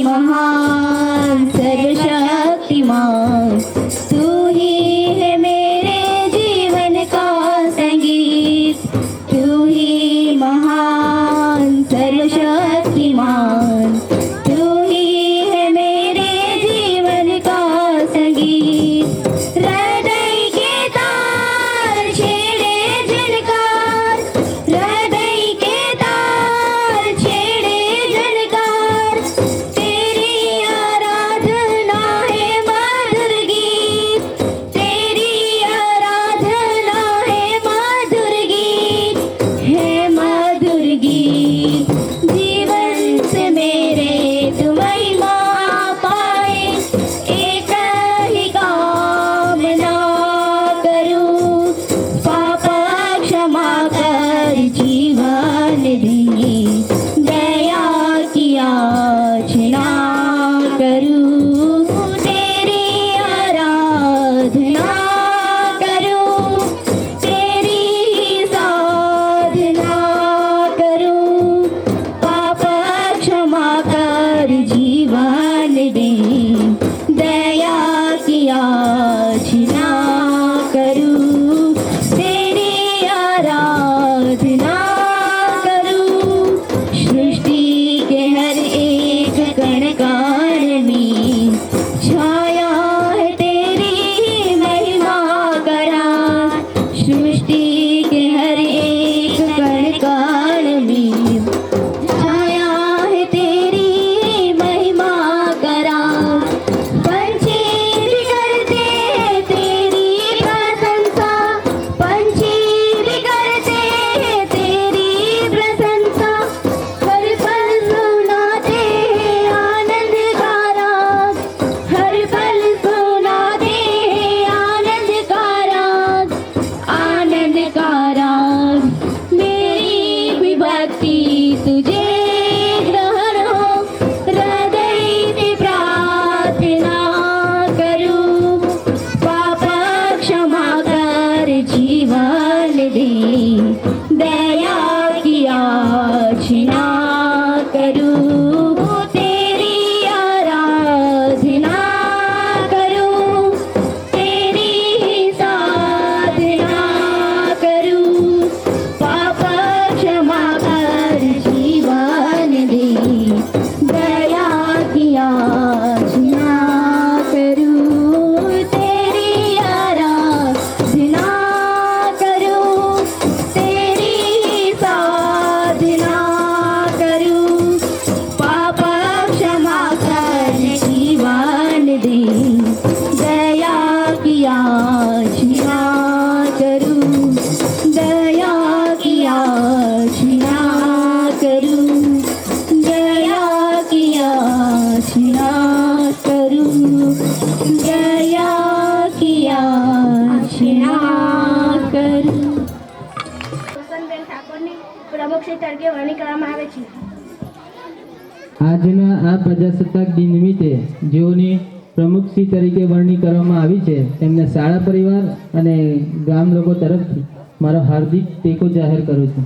महा भक्ति तुझे ग्रहण हो, हृदय से प्रार्थना करूं, पाप क्षमा कर जीवन दे, दया की याचना करूं, तेरी आराधना करूं, तेरी साधना करूं, पाप क्षमा कर जीवन दे, दया की याचना करूं, तेरी आराधना करूं, तेरी साधना करूं, पाप क्षमा कर जीवन दे, दया की याचना करूं, दया की याचना करूं, दया की याचना करूं, दया की याचना करूं। વસંતબેન ઠાકોરની પ્રમુખશ્રી તરીકે વરણી કરવામાં આવે છે. આજના આ પ્રજાસત્તાક દિન નિમિત્તે જેઓની પ્રમુખશ્રી તરીકે વરણી કરવામાં આવી છે તેમને શાળા પરિવાર અને ગામ લોકો તરફથી મારો હાર્દિક ટેકો જાહેર કરું છું.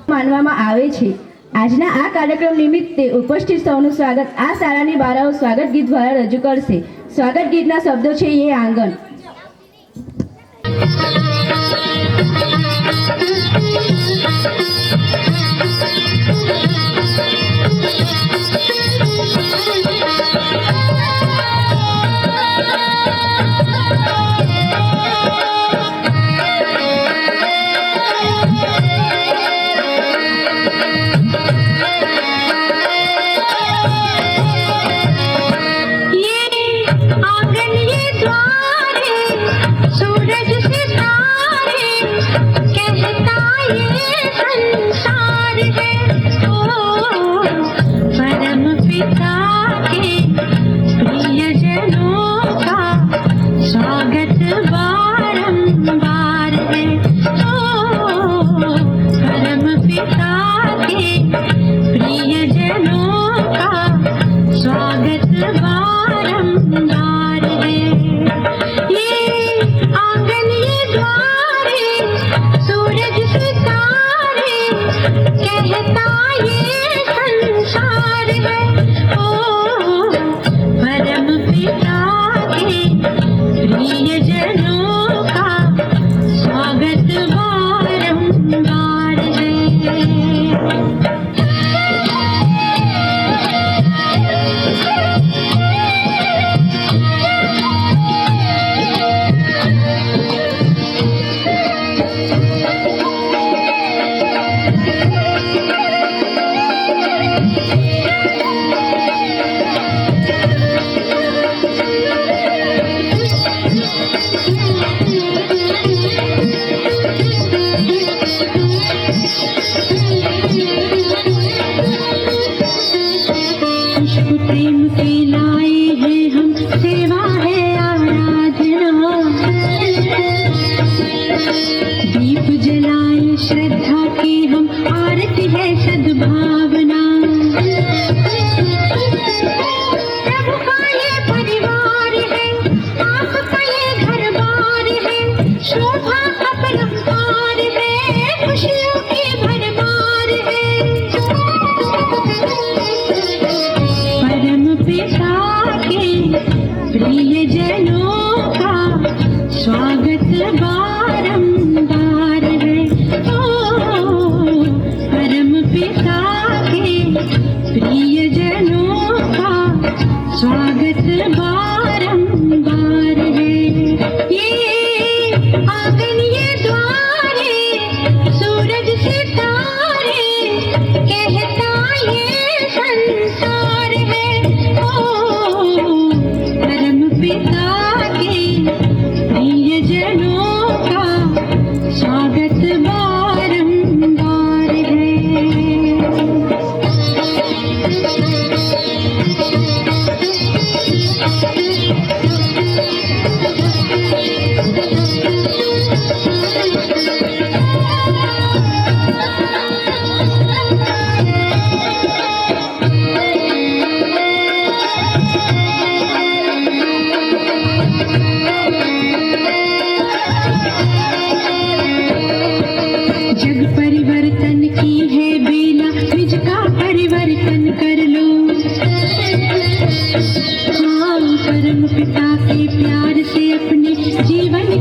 માનવામાં આવે છે. આજના આ કાર્યક્રમ નિમિત્તે ઉપસ્થિત સૌનું સ્વાગત આ શાળાની બાળાઓ સ્વાગત ગીત દ્વારા રજૂ કરશે. સ્વાગત ગીતના શબ્દો છે એ આંગણ.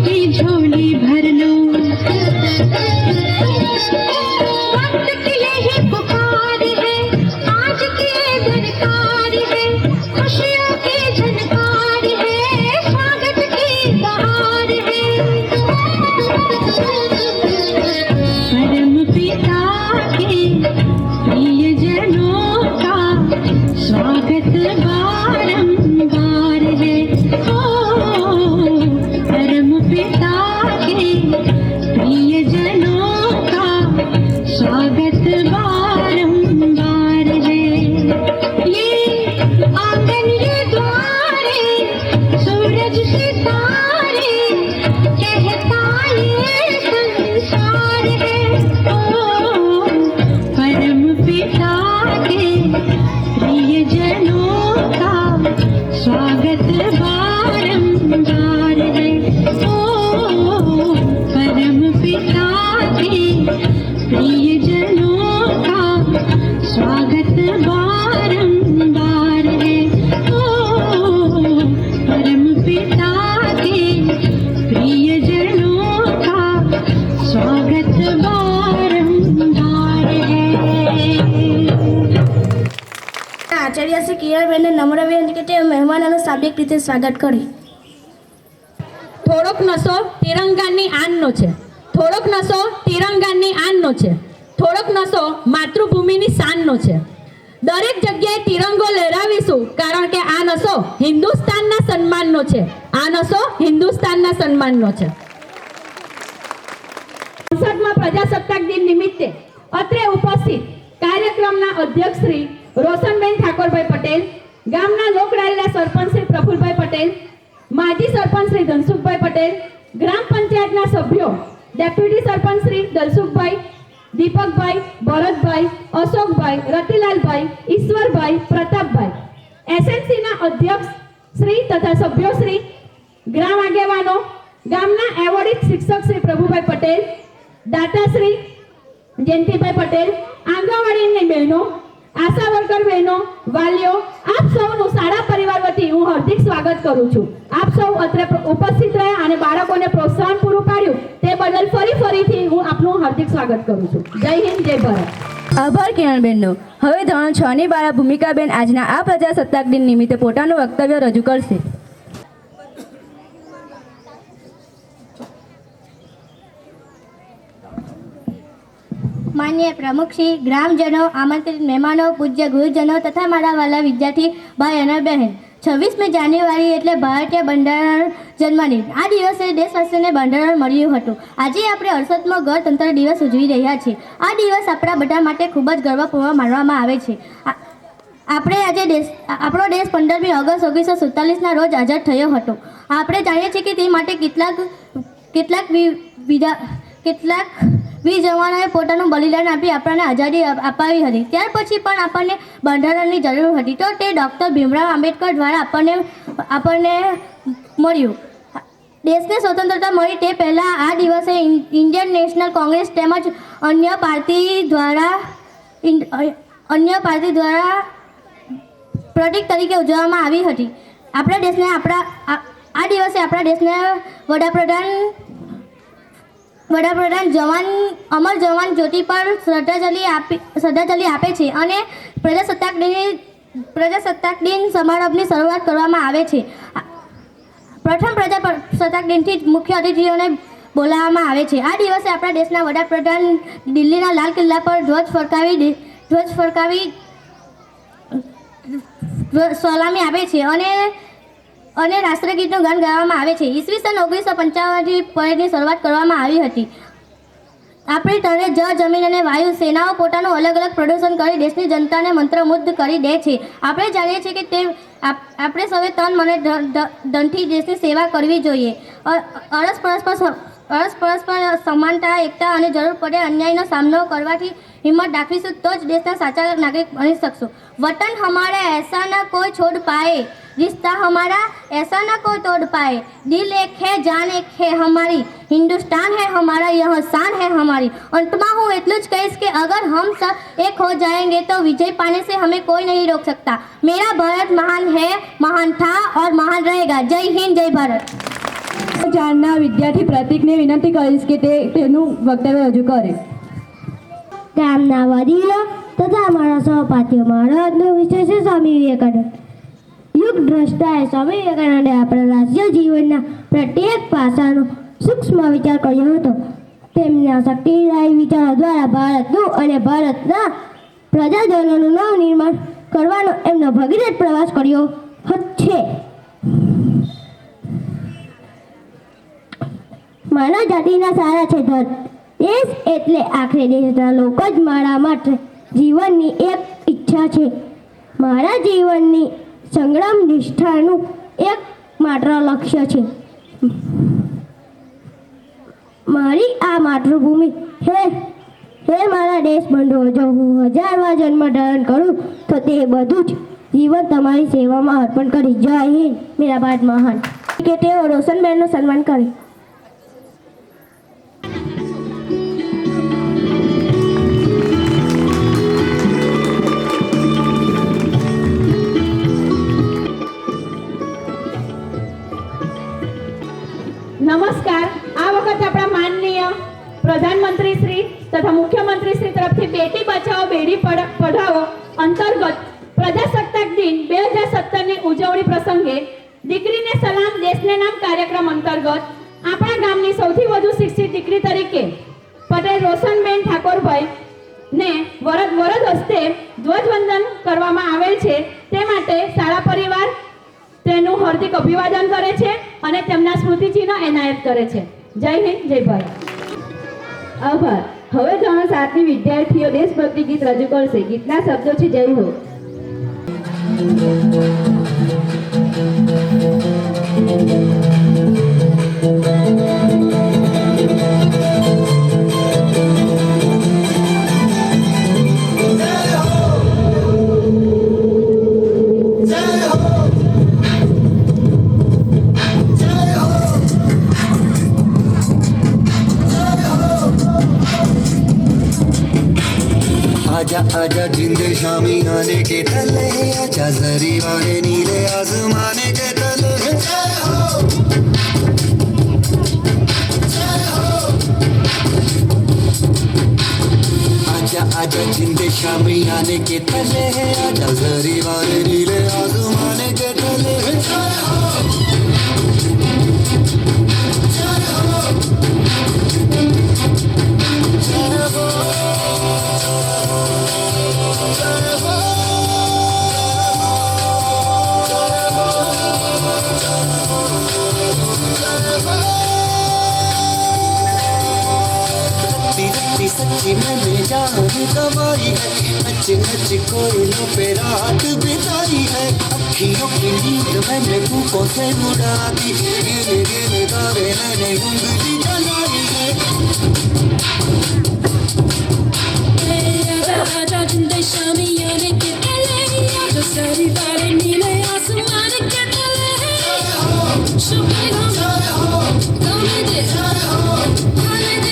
की झोली भर लो, वक्त की यही पुकार है, आज की ये दरकार है, खुशियों की झनकार है, स्वागत की बहार है। परम पिता के प्रियजनों का स्वागत बारंबार है। ओ परम पिता के प्रियजनों का स्वागत बारंबार है। ये आंगन ये द्वारे सूरज सितारे कहता ये संसार है। ओ परम पिता के प्रियजनों का स्वागत बारंबार है। ओ परम पिता के प्रियजनों का स्वागत बारंबार है। ओ परम पिता के प्रियजनों का स्वागत बारंबार है। આચાર્ય શ્રી કિરણબેનને નમ્ર વિનંતી કે તે મહેમાનોનું શાબ્દિક રીતે સ્વાગત કરે. થોડોક નશો તિરંગાની આનનો છે, થોડોક નશો તિરંગાની આનનો છે, થોડોક નશો માતૃભૂમિની શાનનો છે. દરેક જગ્યાએ તિરંગો લહેરાવીશું કારણ કે આ નશો હિન્દુસ્તાનના સન્માનનો છે, આ નશો હિન્દુસ્તાનના સન્માનનો છે. સંસદમાં પ્રજાસત્તાક દિન નિમિત્તે અત્રે ઉપસ્થિત કાર્યક્રમના અધ્યક્ષ શ્રી રોશનબેન ઠાકોરભાઈ પટેલ, ગામના લોકડાયરા સરપંચ શ્રી પ્રફુલભાઈ પટેલ, માજી સરપંચ શ્રી ધનસુખભાઈ પટેલ, ગ્રામ પંચાયતના સભ્યો ડેપ્યુટી સરપંચ શ્રી દલસુખભાઈ, દીપકભાઈ, ભરતભાઈ, અશોકભાઈ, રતિલાલભાઈ, ઈશ્વરભાઈ, પ્રતાપભાઈ, એસએનસીના અધ્યક્ષ શ્રી તથા સભ્યો શ્રી, ગ્રામ આગેવાનો, ગામના એવોર્ડિત શિક્ષક શ્રી પ્રભુભાઈ પટેલ, દાતાશ્રી જયંતિભાઈ પટેલ, આંગણવાડીની બહેનો, આશા વર્કર બહેનો, વાલીઓ, આપ સૌનું શાળા પરિવાર વતી હું હાર્દિક સ્વાગત કરું છું. આપ સૌ અત્રે ઉપસ્થિત રહ્યા અને બાળકોને પ્રોત્સાહન પૂરું પાડ્યું તે બદલ ફરીથી હું આપનું હાર્દિક સ્વાગત કરું છું. જય હિન્દ, જય ભારત. આભાર કિરણબેનનો. હવે ધોરણ 6 ની બાળા ભૂમિકાબેન આજના આ પ્રજાસત્તાક દિન નિમિત્તે પોતાનું વક્તવ્ય રજૂ કરશે. માન્ય પ્રમુખશ્રી, ગ્રામજનો, આમંત્રિત મહેમાનો, પૂજ્ય ગુરુજનો તથા મારા વાલા વિદ્યાર્થી ભાઈ અને બહેન, 26મી જાન્યુઆરી એટલે ભારતીય બંધારણ જન્મદિન. આ દિવસે દેશવાસીઓને બંધારણ મળ્યું હતું. આજે આપણે 68મો ગણતંત્ર દિવસ ઉજવી રહ્યા છીએ. આ દિવસ આપણા બધા માટે ખૂબ જ ગર્વપૂર્ણ માનવામાં આવે છે. આપણો દેશ 15મી ઓગસ્ટ 1947ના રોજ આઝાદ થયો હતો. આપણે જાણીએ છીએ કે તે માટે કેટલાક વીર જવાનોએ પોતાનું બલિદાન આપી આપણને આઝાદી અપાવી હતી. ત્યાર પછી પણ આપણને બંધારણની જરૂર હતી તો તે ડૉક્ટર ભીમરાવ આંબેડકર દ્વારા આપણને મળ્યું. દેશને સ્વતંત્રતા મળી તે પહેલાં આ દિવસે ઇન્ડિયન નેશનલ કોંગ્રેસ તેમજ અન્ય પાર્ટી દ્વારા પ્રતીક તરીકે ઉજવવામાં આવી હતી. આપણા દેશને આ દિવસે આપણા દેશને વડાપ્રધાન અમર જવાન જ્યોતિ પર શ્રદ્ધાંજલિ આપે છે અને પ્રજાસત્તાક દિન સમારોહની શરૂઆત કરવામાં આવે છે. પ્રથમ પ્રજાસત્તાક દિનથી જ મુખ્ય અતિથિઓને બોલાવવામાં આવે છે. આ દિવસે આપણા દેશના વડાપ્રધાન દિલ્હીના લાલ કિલ્લા પર ધ્વજ ફરકાવી સલામી આપે છે અને રાષ્ટ્રગીતનું ગાન ગાવામાં આવે છે. ઈસવીસન 1955થી પરેડની શરૂઆત કરવામાં આવી હતી. આપણી તળે જળ, જમીન અને વાયુ સેનાઓ પોતાનું અલગ અલગ પ્રદર્શન કરી દેશની જનતાને મંત્રમુગ્ધ કરી દે છે. આપણે જાણીએ છીએ કે આપણે સૌએ તન મને ધનથી દેશની સેવા કરવી જોઈએ. પરસ્પર સમાનતા, એકતા અને જરૂર પડે અન્યાયનો સામનો કરવાથી हिम्मत दाखवीशुं तो ज देशना साचा नागरिक बनी शकशुं। वतन हमारा ऐसा न कोई छोड़ पाए, रिश्ता हमारा ऐसा न कोई तोड़ पाए, दिल एक है जान एक है हमारी, हिंदुस्तान है हमारा यह शान है हमारी। अंत में हूँ एटलुं ज कहीश कि अगर हम सब एक हो जाएंगे तो विजय पाने से हमें कोई नहीं रोक सकता। मेरा भारत महान है, महान था और महान रहेगा। जय हिंद, जय भारत। ચારના વિદ્યાર્થી પ્રતિકને વિનંતી કરીશ કે તે તેનું વક્તવ્ય રજૂ કરે. ગામના વડીલો તથા મારા સહપાઠીઓ, મારો આજનો વિષય છે સ્વામી વિવેકાનંદ. યુગ દ્રષ્ટાએ સ્વામી વિવેકાનંદે આપણા રાજ્ય જીવનના પ્રત્યેક પાસાનો સૂક્ષ્મ વિચાર કર્યો હતો. તેમના શક્તિદાયી વિચારો દ્વારા ભારતનું અને ભારતના પ્રજાજનોનું નવનિર્માણ કરવાનો એમનો ભગીરથ પ્રવાસ કર્યો છે. માનવ જાતિના સારા છે ધન. દેશ એટલે આખરે દેશના લોકો જ મારા માટે જીવનની એક ઈચ્છા છે. મારા જીવનની સંગ્રામ નિષ્ઠાનું એક માત્ર લક્ષ્ય છે. મારી આ માતૃભૂમિ હે મારા દેશ બંધુઓ, જો હું 1000 વાર જન્મ ધારણ કરું તો તે બધું જ જીવન તમારી સેવામાં અર્પણ કરી. જય હિન્દ, મેરા ભારત મહાન. કે તેઓ રોશનબેનનું સન્માન કરે. નમસ્કાર. આ વખતે આપણા માનનીય પ્રધાનમંત્રી શ્રી તથા મુખ્યમંત્રી શ્રી તરફથી બેટી બચાવો બેટી પઢાઓ અંતર્ગત પ્રજાસત્તાક દિન 2017ની ઉજવણી પ્રસંગે દીકરીને સલામ દેશને નામ કાર્યક્રમ અંતર્ગત આપણા ગામની સૌથી વધુ શિક્ષિત દીકરી તરીકે પટેલ રોશનબેન ઠાકોરભાઈ ને વરદ હસ્તે ધ્વજવંદન કરવામાં આવેલ છે. તે માટે શાળા પરિવાર તેનું હાર્દિક અભિવાદન કરે છે અને તેમના સ્મૃતિચિહ્ન એનાયત કરે છે. જય હિન્દ, જય ભારત. આભાર. હવે ધોરણ 7ની વિદ્યાર્થીઓ દેશભક્તિ ગીત રજૂ કરશે. ગીતના શબ્દો છે જય હો. आजा आजा जिंदे शामी आने के तले, आजा जरी वाले नीले आसमाने के तले. आजा आजा जिंदे शामी आने के तले, आजा जरी वाले नीले आसमाने के तले. सच्ची मैंने जान गवाई है, नच नच कोयलों पे रात बिताई है. अखियों की नींद मैंने फूकों से उड़ा दी, गिन गिन तारे मैंने उंगली जलाई है. आजा जिंदे शामी आने के तले, आजा सारी बारें नीले आसमान के तले. शुक्र गाने दे, गाने दे,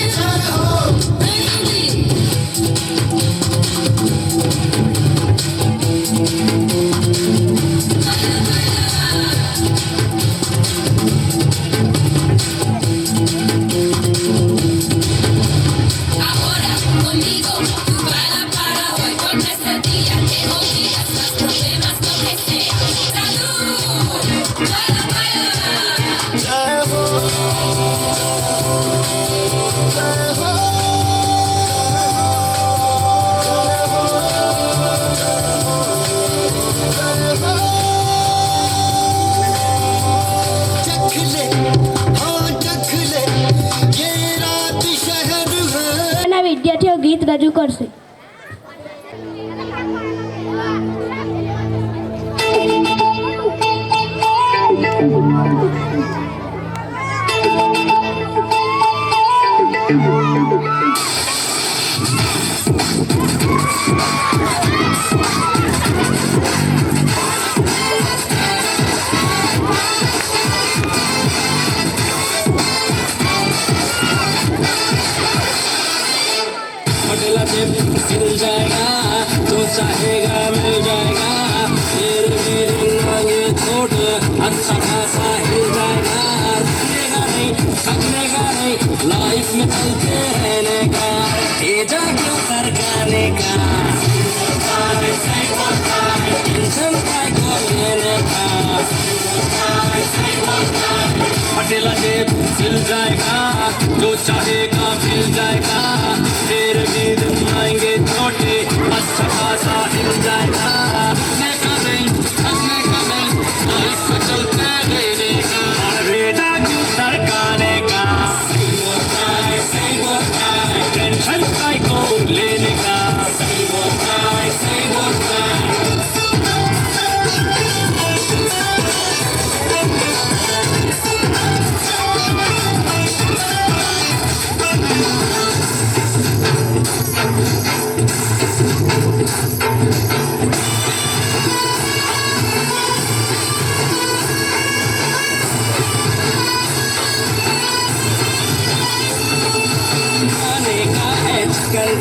ahora conmigo tú baila para hoy con este día que olvidas los problemas lo que sea. Salud, baila, baila. વિદ્યાર્થીઓ ગીત રજૂ કરશે. मिल जाएगा जो चाहेगा मिल जाएगा. मेरे मेरे छोट अच्छा खासा हिल जाएगा. टेंशन काय को लेने का पटेला जेब मिल जाएगा जो चाहेगा मिल जाएगा फिर भी दिन आएंगे छोटे अच्छा खासा हिल जाएगा लाइफ को चलते रहने का बेटा क्यों सरकाने का टेंशन काय को लेने का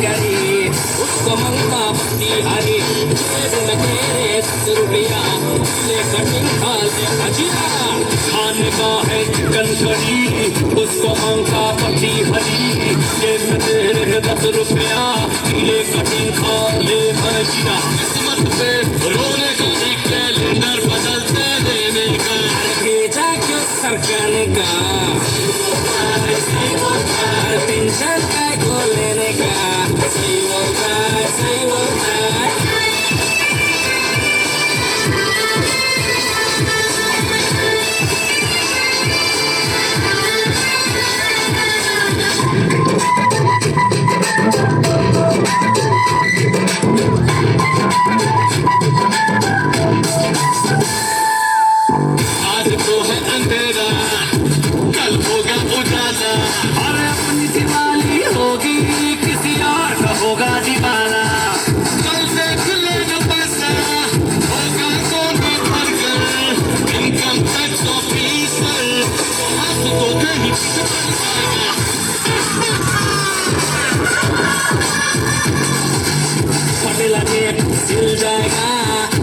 गली उसको मंगता पत्ती हरी जेब में तेरे 10 रुपया ले कटिंग खा ले भजिया खाने का है चिकन करी उसको मंगता पत्ती हरी जेब में तेरे 10 रुपया ले कटिंग खा ले भजिया किस्मत पे रोने का एक कैलेंडर बदलते देने का भेजा क्यों सरकाने का टेंशन काय को लेने का सही बोलता है आज तो है अंधेरा कल होगा उजाला और अपनी दिवाली होगी किसी और का होगा दीवाना कल देख लेना पैसा होगा सोने भर कर इनकम टैक्स ऑफिसर हाथ तो कहीं पटेला जेब मिल जाएगा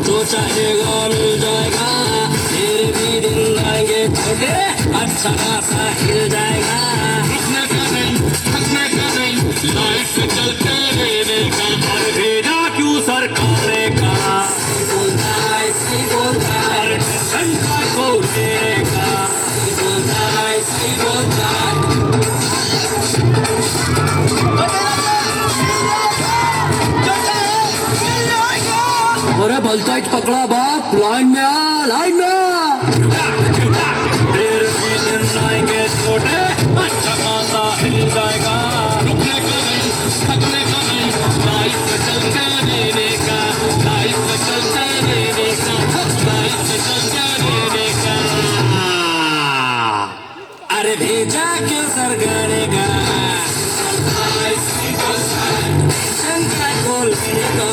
जो चाहेगा मिल जाएगा फिर भी दिन आएंगे छोटे अच्छा खासा हिल जाएगा इतना का नहीं लाइफ से चलते रहने का और भेजा क्यों सरकारे का सही बोलता है टेंशन का को लेने का सही बोलता है अरे बोलता है पकड़ा बाप लाइन में आ लाइन में आ फिर भी दिन आएंगे छोटे अच्छा खासा हिल जाएगा रुकने का नहीं थकने का नहीं लाइफ में चलते रहने का लाइफ में चलते रहने का लाइफ में चलते रहने का अरे भेजा क्यों सरकाने का टेंशन का गोल का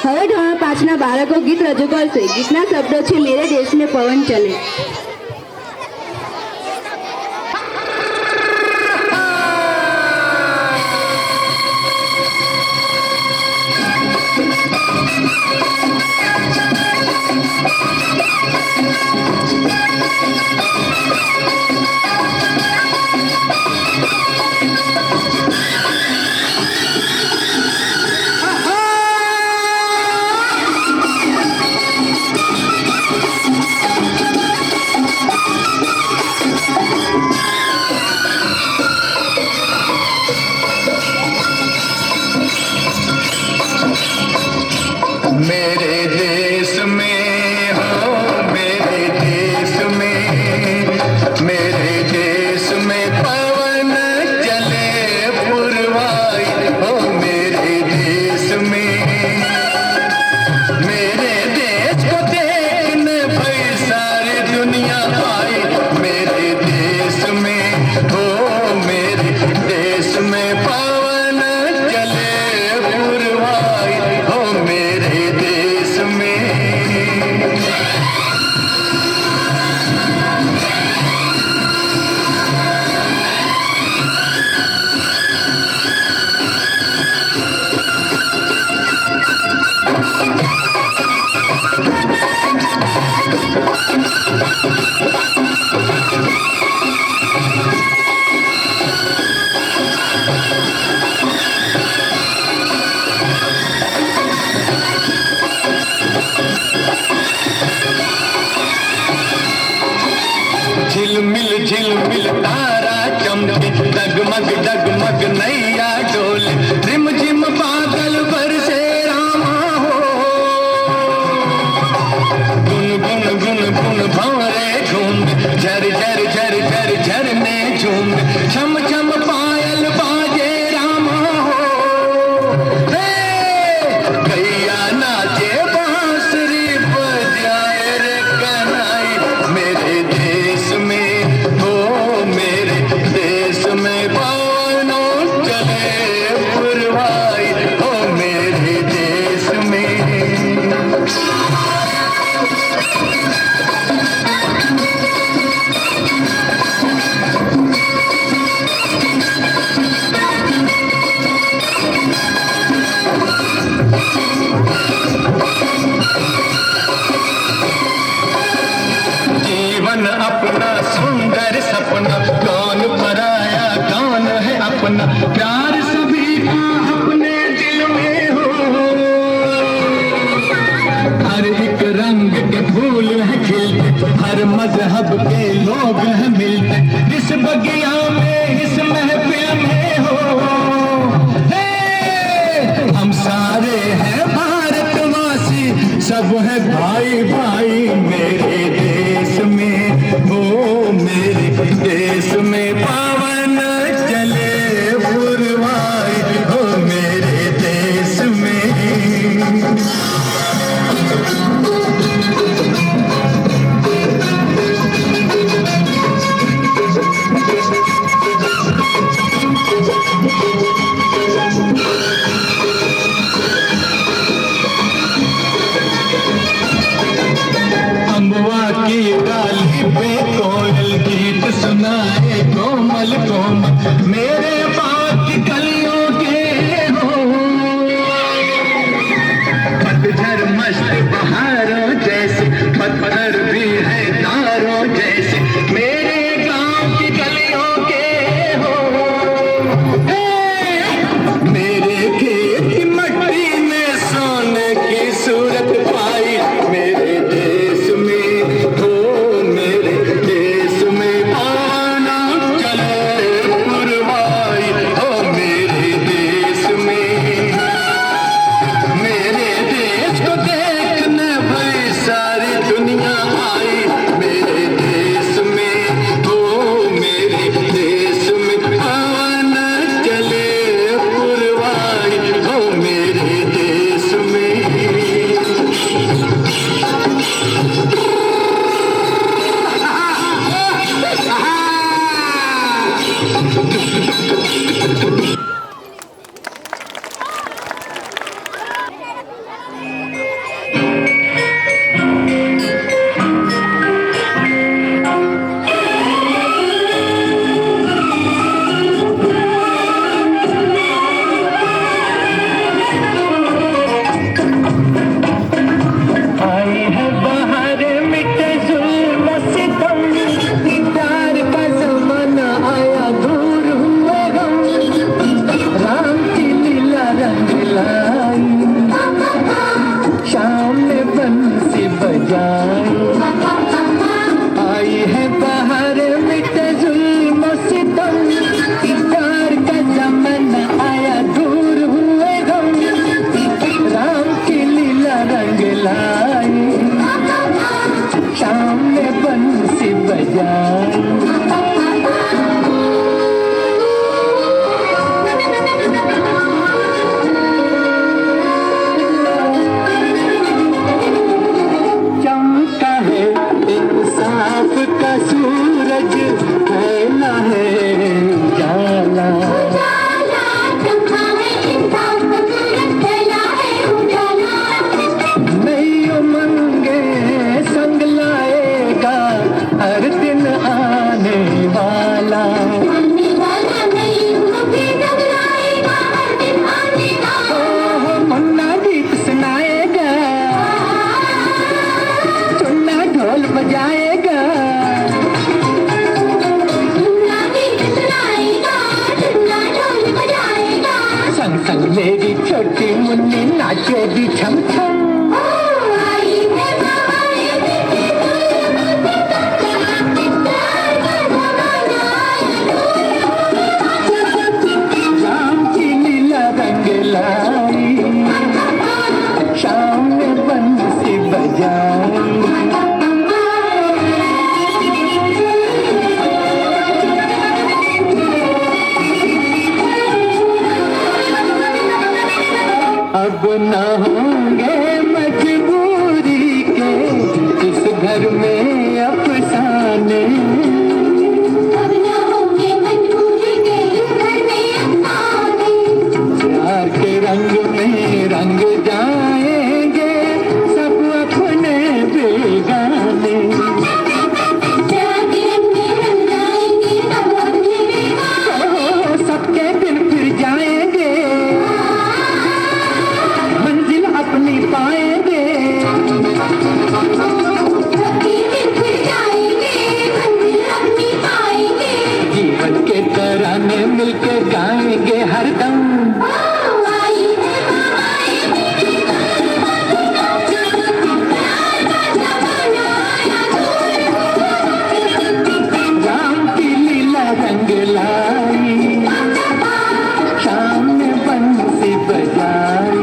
હવે ધોરણ 5ના બાળકો ગીત રજૂ કરશે. ગીતના શબ્દો છે મેરે દેશ में पवन चले. झिलमिल तारा चमके, डगमग डगमग नैया डोले, रिमझिम बादल बरसे रामा हो। गुन गुन गुन गुन भंवरे झूम, झर झर झर झर झरने झूम, छम छम पायल बाजे रामा हो। गैया नाचे बांसुरी बजाए रे कन्हई, मेरे देश में हो, मेरे देश में पवनों चले पुरवाई हो, मेरे देश में। जीवन अपना सुंदर सपना, कौन पराया कौन है अपना, प्यार सभी का अपने दिल में हो। हर एक रंग के फूल है खिलते, हर मजहब के लोग हैं मिलते, इस बगिया में इस महफिल में हो। हम सारे हैं भारतवासी, सब है भाई भाई मेरे देश में हो, मेरे देश में पवन चले पुरवाई हो, मेरे देश में। अम्बुआ की डाली पे कोयल गीत सुनाए कोमल कोमल, मेरे बाग की कलियों के हो। पतझर मस्त बहारों जैसे, पत्थर भी है तारों जैसे, मेरे गांव की गलियों के हो। मेरे खेत की मट्टी में सोने की सूरत पाई, मेरे देश में हो, मेरे देश में आना चले पुरवाई हो, मेरे देश में। मेरे देश को देखने भाई सारी दुनिया आई, मेरे देश में हो, मेरे देश में आना चले पुरवाई हो, मेरे देश में। आई है बाहर मिटे जुल्म सितम, प्यार का जमाना आया दूर हुए गम, राम की लीला रंग लाई, शाम में बंसी बजाई। आई है बाहर मिटे जुल्म सितम, प्यार का जमाना आया दूर हुए गम, राम की लीला रंग लाई, शाम में बंसी बजाई। चमका है इंसाफ का सूरज, फैला है उजाला। नई उमंगे संग लाएगा हर दिन आने वाला। ओह, मुन्ना गीत सुनाएगा, चुन्ना ढोल बजाएगा, गाएंगे हरदम। राम की लीला रंग लाई, शाम में बंसी बजाई।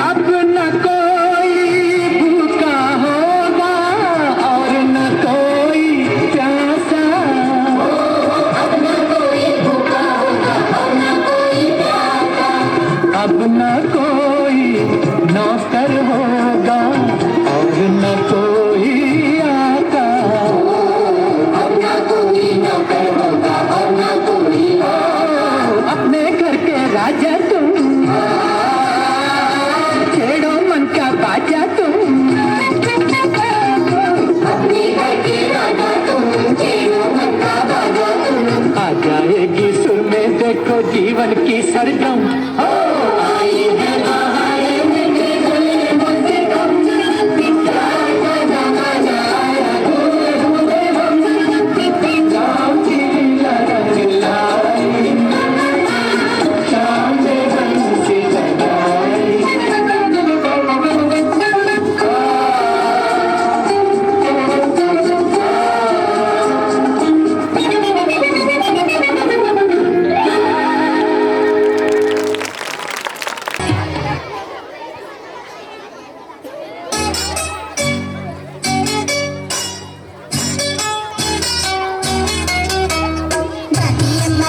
अब न कोई भूखा होगा और न कोई प्यासा। अब न कोई भूखा होगा और न कोई प्यासा। अब न कोई नौकर होगा और न कोई आता। अब न कोई नौकर होगा और न कोई आता। अपने घर के राजा तुम, छेड़ो मन का बाजा तुम। अपने घर के राजा तुम, छेड़ो मन का बाजा तुम। आ जाएगी सुर में देखो जीवन की सरगम। हो आई है बहारें मीठे गले मुझसे कम। राजा जमाना आया धूए धूए हम। राम की लीला रंग लाई, शाम में बंसी बजाई।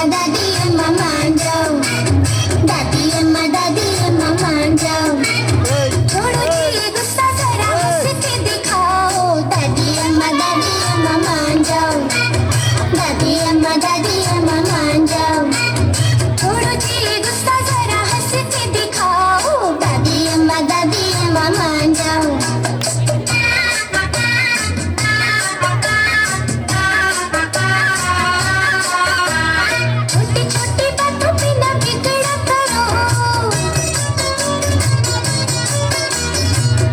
दादी अम्मा मान जाओ, दादी अम्मा मान जाओ। छोड़ो जी गुस्सा जरा हंस के दिखाओ। दादी अम्मा मान जाओ, दादी अम्मा मान जाओ। छोड़ो जी गुस्सा जरा हंस के दिखाओ। दादी अम्मा मान जाओ। छोटी छोटी बातों पे ना बिगड़ा करो।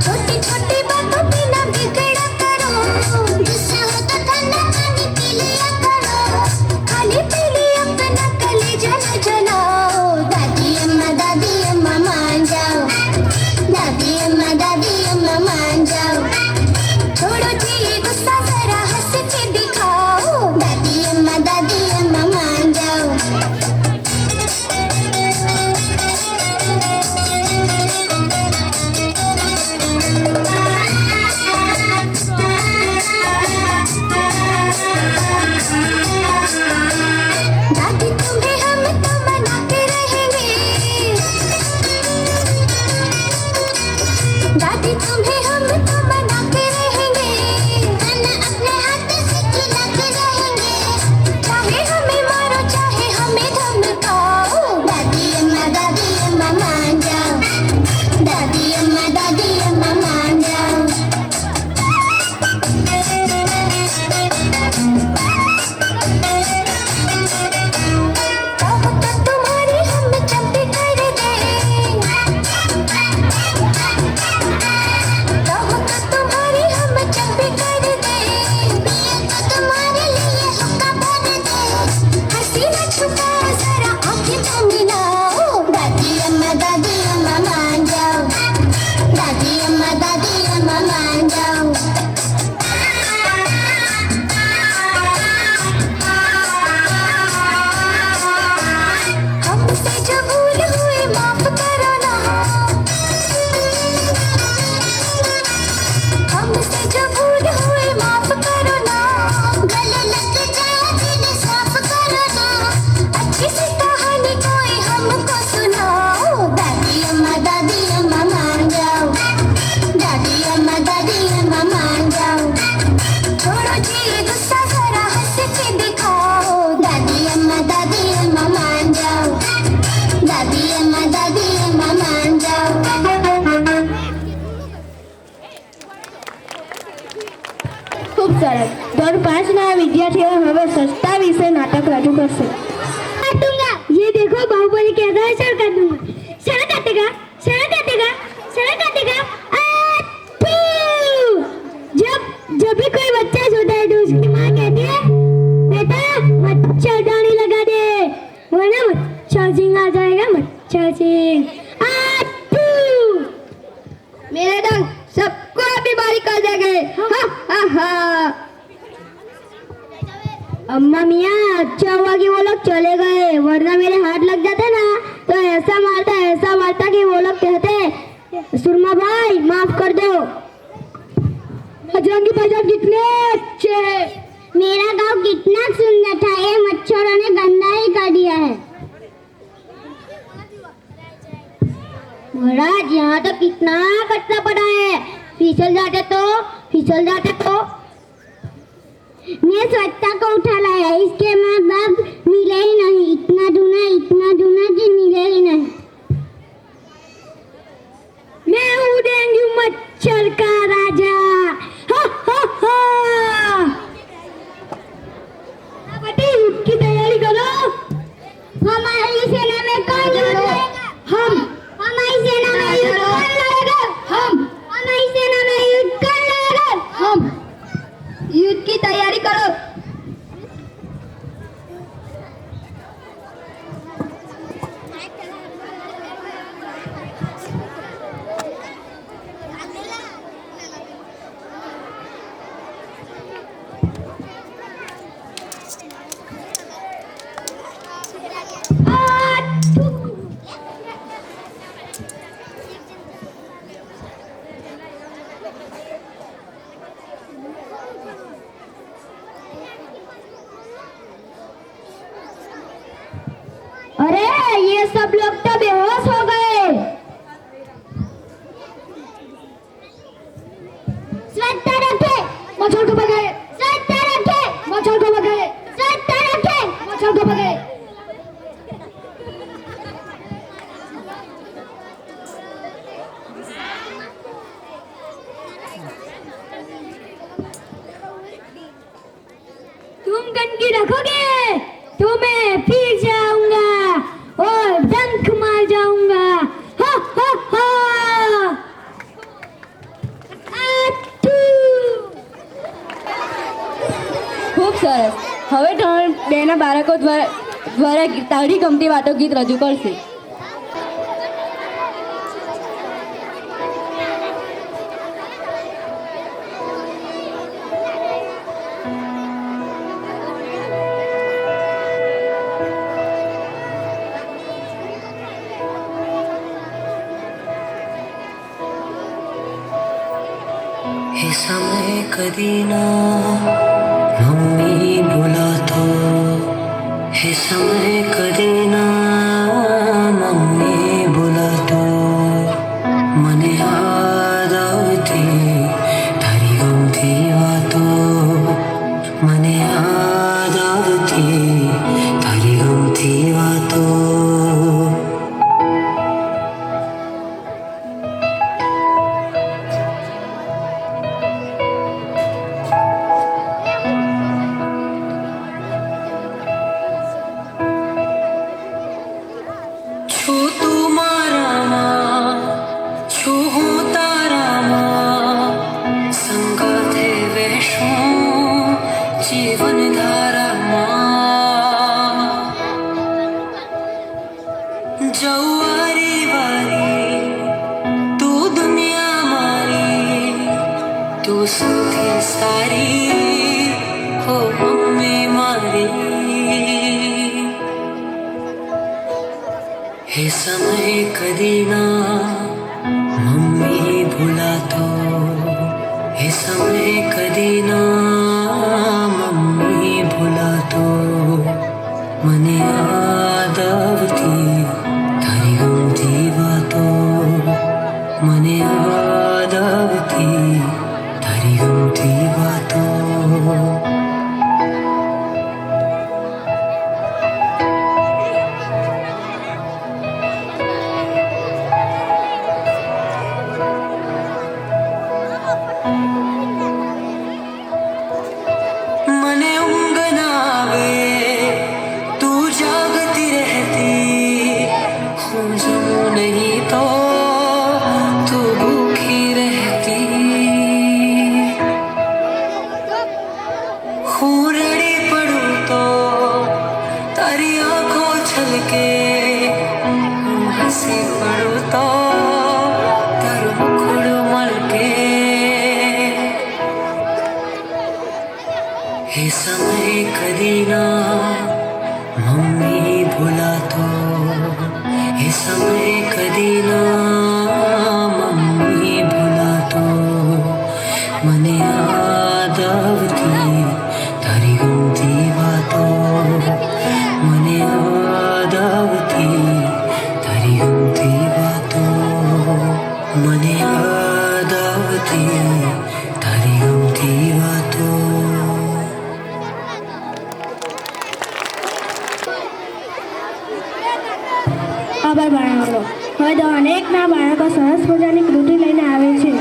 छोटी छोटी बातों पे ना बिगड़ा करो। गुस्सा हो तो ठंडा पानी पी लिया करो। खाली पी लिया अपना कलेजा न जलाओ। दादी अम्मा मान जाओ, दादी अम्मा मान जाओ। छोड़ो जी गुस्सा जरा हंस के दिखाओ। दादी अम्मा मान जाओ। दादी तुम्हें हम तो मनाते रहेंगे। दादी तुम्हें हम तो मनाते रहेंगे। खाना अपने हाथ से खिलाते रहेंगे। चाहे हमें मारो चाहे हमें धमकाओ। दादी अम्मा मान जाओ, दादी अम्मा मान जाओ। कहो तो तुम्हारी हम चंपी कर दें। कहो तो तुम्हारी हम चंपी कर दें। पिया तो तुम्हारे लिए हुक्का भर दें। हंसी न छुपाओ जरा आंखें तो मिलाओ। दादी अम्मा मान जाओ, दादी अम्मा मान जाओ। हमसे जो भूल हुई माफ करो ना। हमसे जो भूल हुई माफ करो ना। गले लग जाए दिल साफ करो ना। अच्छी सी कहानी कोई हमको सुनाओ। दादी अम्मा मान जाओ, दादी अम्मा मान जाओ। छोड़ो जी गुस्सा जरा हंस के दिखाओ। दादी अम्मा मान जाओ, दादी अम्मा मान जाओ। ખૂબ સરસ. ધોરણ 5ના વિદ્યાર્થીઓ હવે સસ્તા વિશે નાટક રજૂ કરશે. ये देखो बाहुबली कह रहा है सर कर दूंगा। सर काटेगा सचिन मेरे दंग सबको अभी बारी कर देंगे अम्मा मियाँ अच्छा हुआ कि वो लोग चले गए, वरना मेरे हाथ लग जाते ना तो ऐसा मारता कि वो लोग कहते सुरमा भाई माफ कर दो। बजरंगी भाईजान कितने अच्छे हैं। मेरा गांव कितना सुंदर था, ये मच्छरों ने गंदा ही कर दिया है। महाराज यहाँ तो कितना कचरा पड़ा है, फिसल जाते तो मैं स्वच्छता को उठा लाया, इसके माँ बाप मिले ही नहीं, इतना ढूंढा कि मिले ही नहीं। मैं हूँ डेंगू मच्छर का राजा। हा हा हा। बेटी युद्ध की तैयारी करो। हमारी सेना में कौन युद्ध लड़ेगा? हम। हमारी सेना में युद्ध कौन लड़ेगा? हम। हमारी सेना में युद्ध कौन लड़ेगा? हम। युद्ध की तैयारी करो। अरे ये सब लोग तो बेहोश हो गए। स्वच्छता रखे, मच्छर को भगाए। स्वच्छता रखे, मच्छर को भगाए। स्वच्छता रखे, मच्छर को भगाए। तुम गंदगी रखोगे तो मैं फिर जाऊंगा और डंक मार जाऊंगा। हा हा हा। ખૂબ સરસ. હવે ધોરણ 2 ના બાળકો દ્વારા તાળી ગમતી વાતો ગીત રજૂ કરશે. हे समय कधी ना मम्मी बोलातो, हे समय कधी ना मम्मी बोलातो, મને યાદ આવતી તારી ગમતી વાતો, મને યાદ આવતી તારી ગમતી વાતો. हे समय कधी ना मम्मी भुलातो, हे समय कधी ना मम्मी भुलातो, મને યાદ આવતી તારી ગમતી વાતો, મને યાદ આવતી તારી ગમતી વાતો. પાસી પડું તો તારું મુખડું મલકે એ સમય કદી ના મમ્મી ભૂલાતો એ સમય કદી ના મમ્મી ભૂલાતો મને યાદ આવતી તારી ગમતી વાતો મને યાદ આવતી તારી ગમતી વાતો મને યાદ આવતી તારી ગમતી વાતો આભાર બાળકો. હવે તો અનેકના બાળકો સરસ મજાની કૃતિ લઈને આવે છે.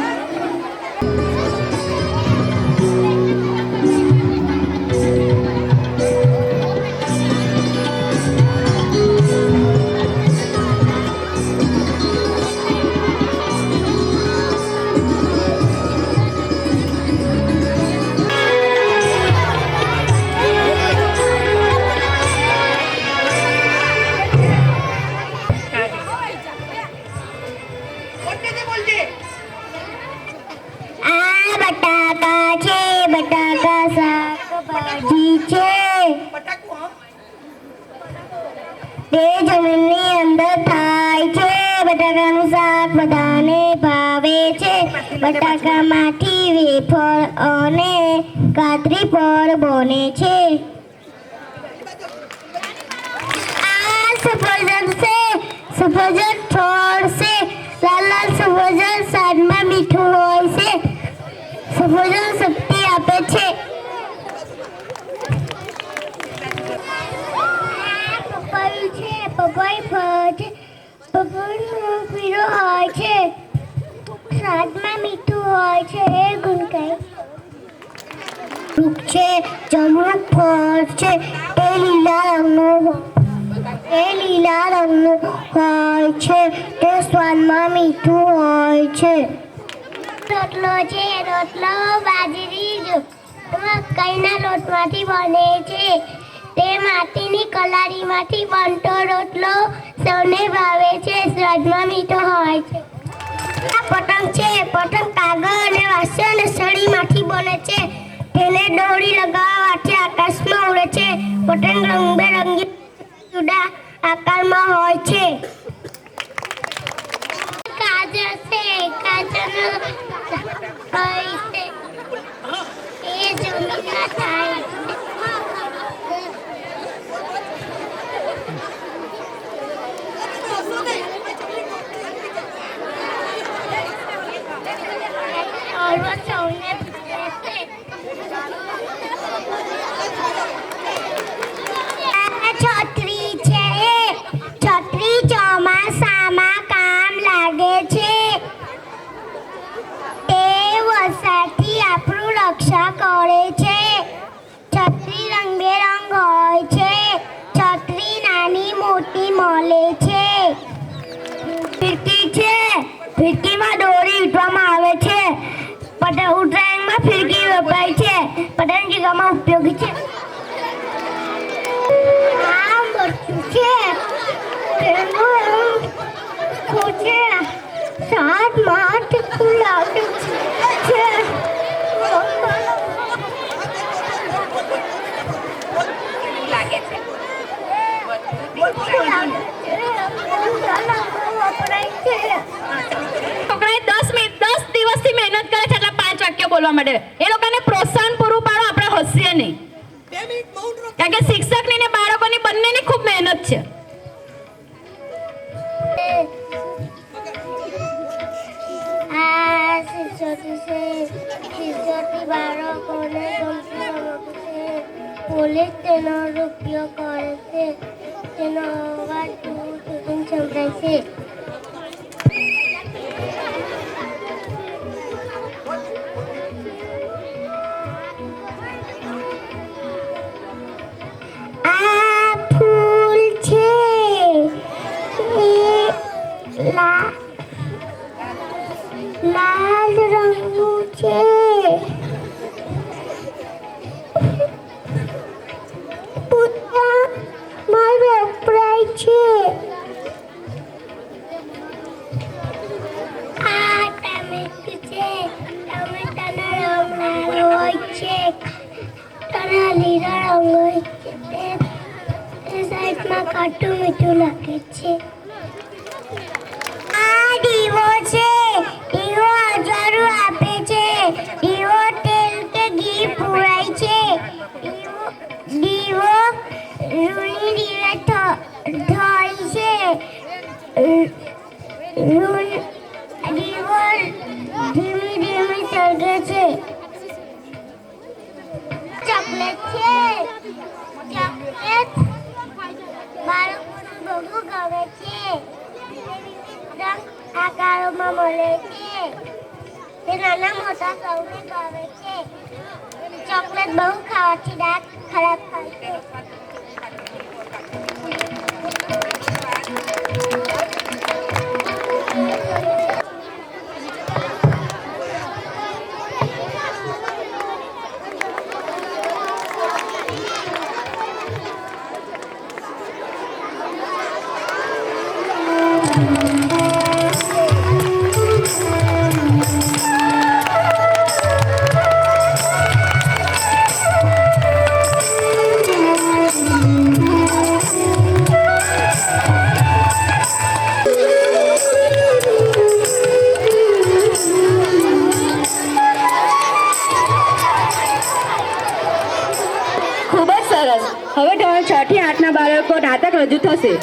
બટાકા શાકભાજી છે તે જમીનની અંદર થાય છે. બટાકાનું શાક બધાને ભાવે છે. બટાકામાંથી વેફર અને કાતરી પણ બને છે. આ સફરજન છે. સફરજન છોડ છે. લાલ લાલ સફરજન સ્વાદમાં મીઠું હોય છે. સફરજન શક્તિ આપે છે. પપૈયું છે. પપૈયું ફળ છે. પપૈયું પીળો હોય છે. સ્વાદમાં મીઠું હોય છે. એ ગુણકાય વૃક્ષ છે. જમરૂખ ફળ છે. તે લીલા રંગનું હોય છે. તે સ્વાદમાં મીઠું હોય છે. રોટલો છે. રોટલો બાજરી મકાઈના લોટમાંથી બને છે. તે માટીની કલારીમાંથી બનતો રોટલો સૌને ભાવે છે. સ્વાદમાં મીઠો હોય છે. આ પતંગ છે. પતંગ કાગળ અને વાંસ અને સળીમાંથી બને છે. તેને દોરી લગાવવાથી આકાશમાં ઉડે છે. પતંગ રંગબેરંગી જુદા આકારમાં હોય છે. કાજળ છે. કાજળનો એ જમીનમાં થાય. સૌને છત્રી છે. છત્રી ચોમાસામાં કામ લાગે છે. તે વરસાદથી આપણું રક્ષા કરે છે. છત્રી રંગબેરંગ હોય છે. છત્રી નાની મોટી મળે છે. ફિરકી છે. ફિરકીમાં દોરી વીંટવામાં આવે છે. ઉત્તરાયણમાં ફિરકી વપરાય છે. પતંગ ચગાવવામાં ઉપયોગી છે. આ મરચું છે. તેનું છે. સ્વાદમાં તીખું લાગે છે. છોકરાએ 10 દિવસથી મહેનત કરે છે એટલે 5 વાક્ય બોલવા માટે. એ લોકોને પ્રોત્સાહન પૂરું પાડો. આપણે હસીએ નહીં, કારણ કે શિક્ષકની ને બાળકોની બંનેની ખૂબ મહેનત છે. આ શિક્ષક બાળકોને ગમતી રમત છે. પોલીસ તેનો ઉપયોગ કરે છે. તેનો અવાજ દૂર સુધી સંભળાય છે. આ ફૂલ છે. લાલ રંગનું છે. પૂજામાં વપરાય છે. મારા લીલા રંગ એ સાઈડમાં કાટું મીઠું લાગે છે. આ દીવો છે. દીવો અજારું આપે છે. દીવો તેલ કે ઘી પુરાય છે. દીવો રૂની દીવે ઢોળી છે. દીવો ધીમી ધીમી સળગે છે. ચોકલેટ છે. ચોકલેટ બાળકોને બહુ ગમે છે. રંગ આકારોમાં મળે છે. તે નાના મોટા સૌને ભાવે છે. ચોકલેટ બહુ ખાવાથી દાંત ખરાબ થાય છે. ખૂબ જ સરસ. હવે ધોરણ 6 થી 8 ના બાળકો નાટક રજૂ થશે.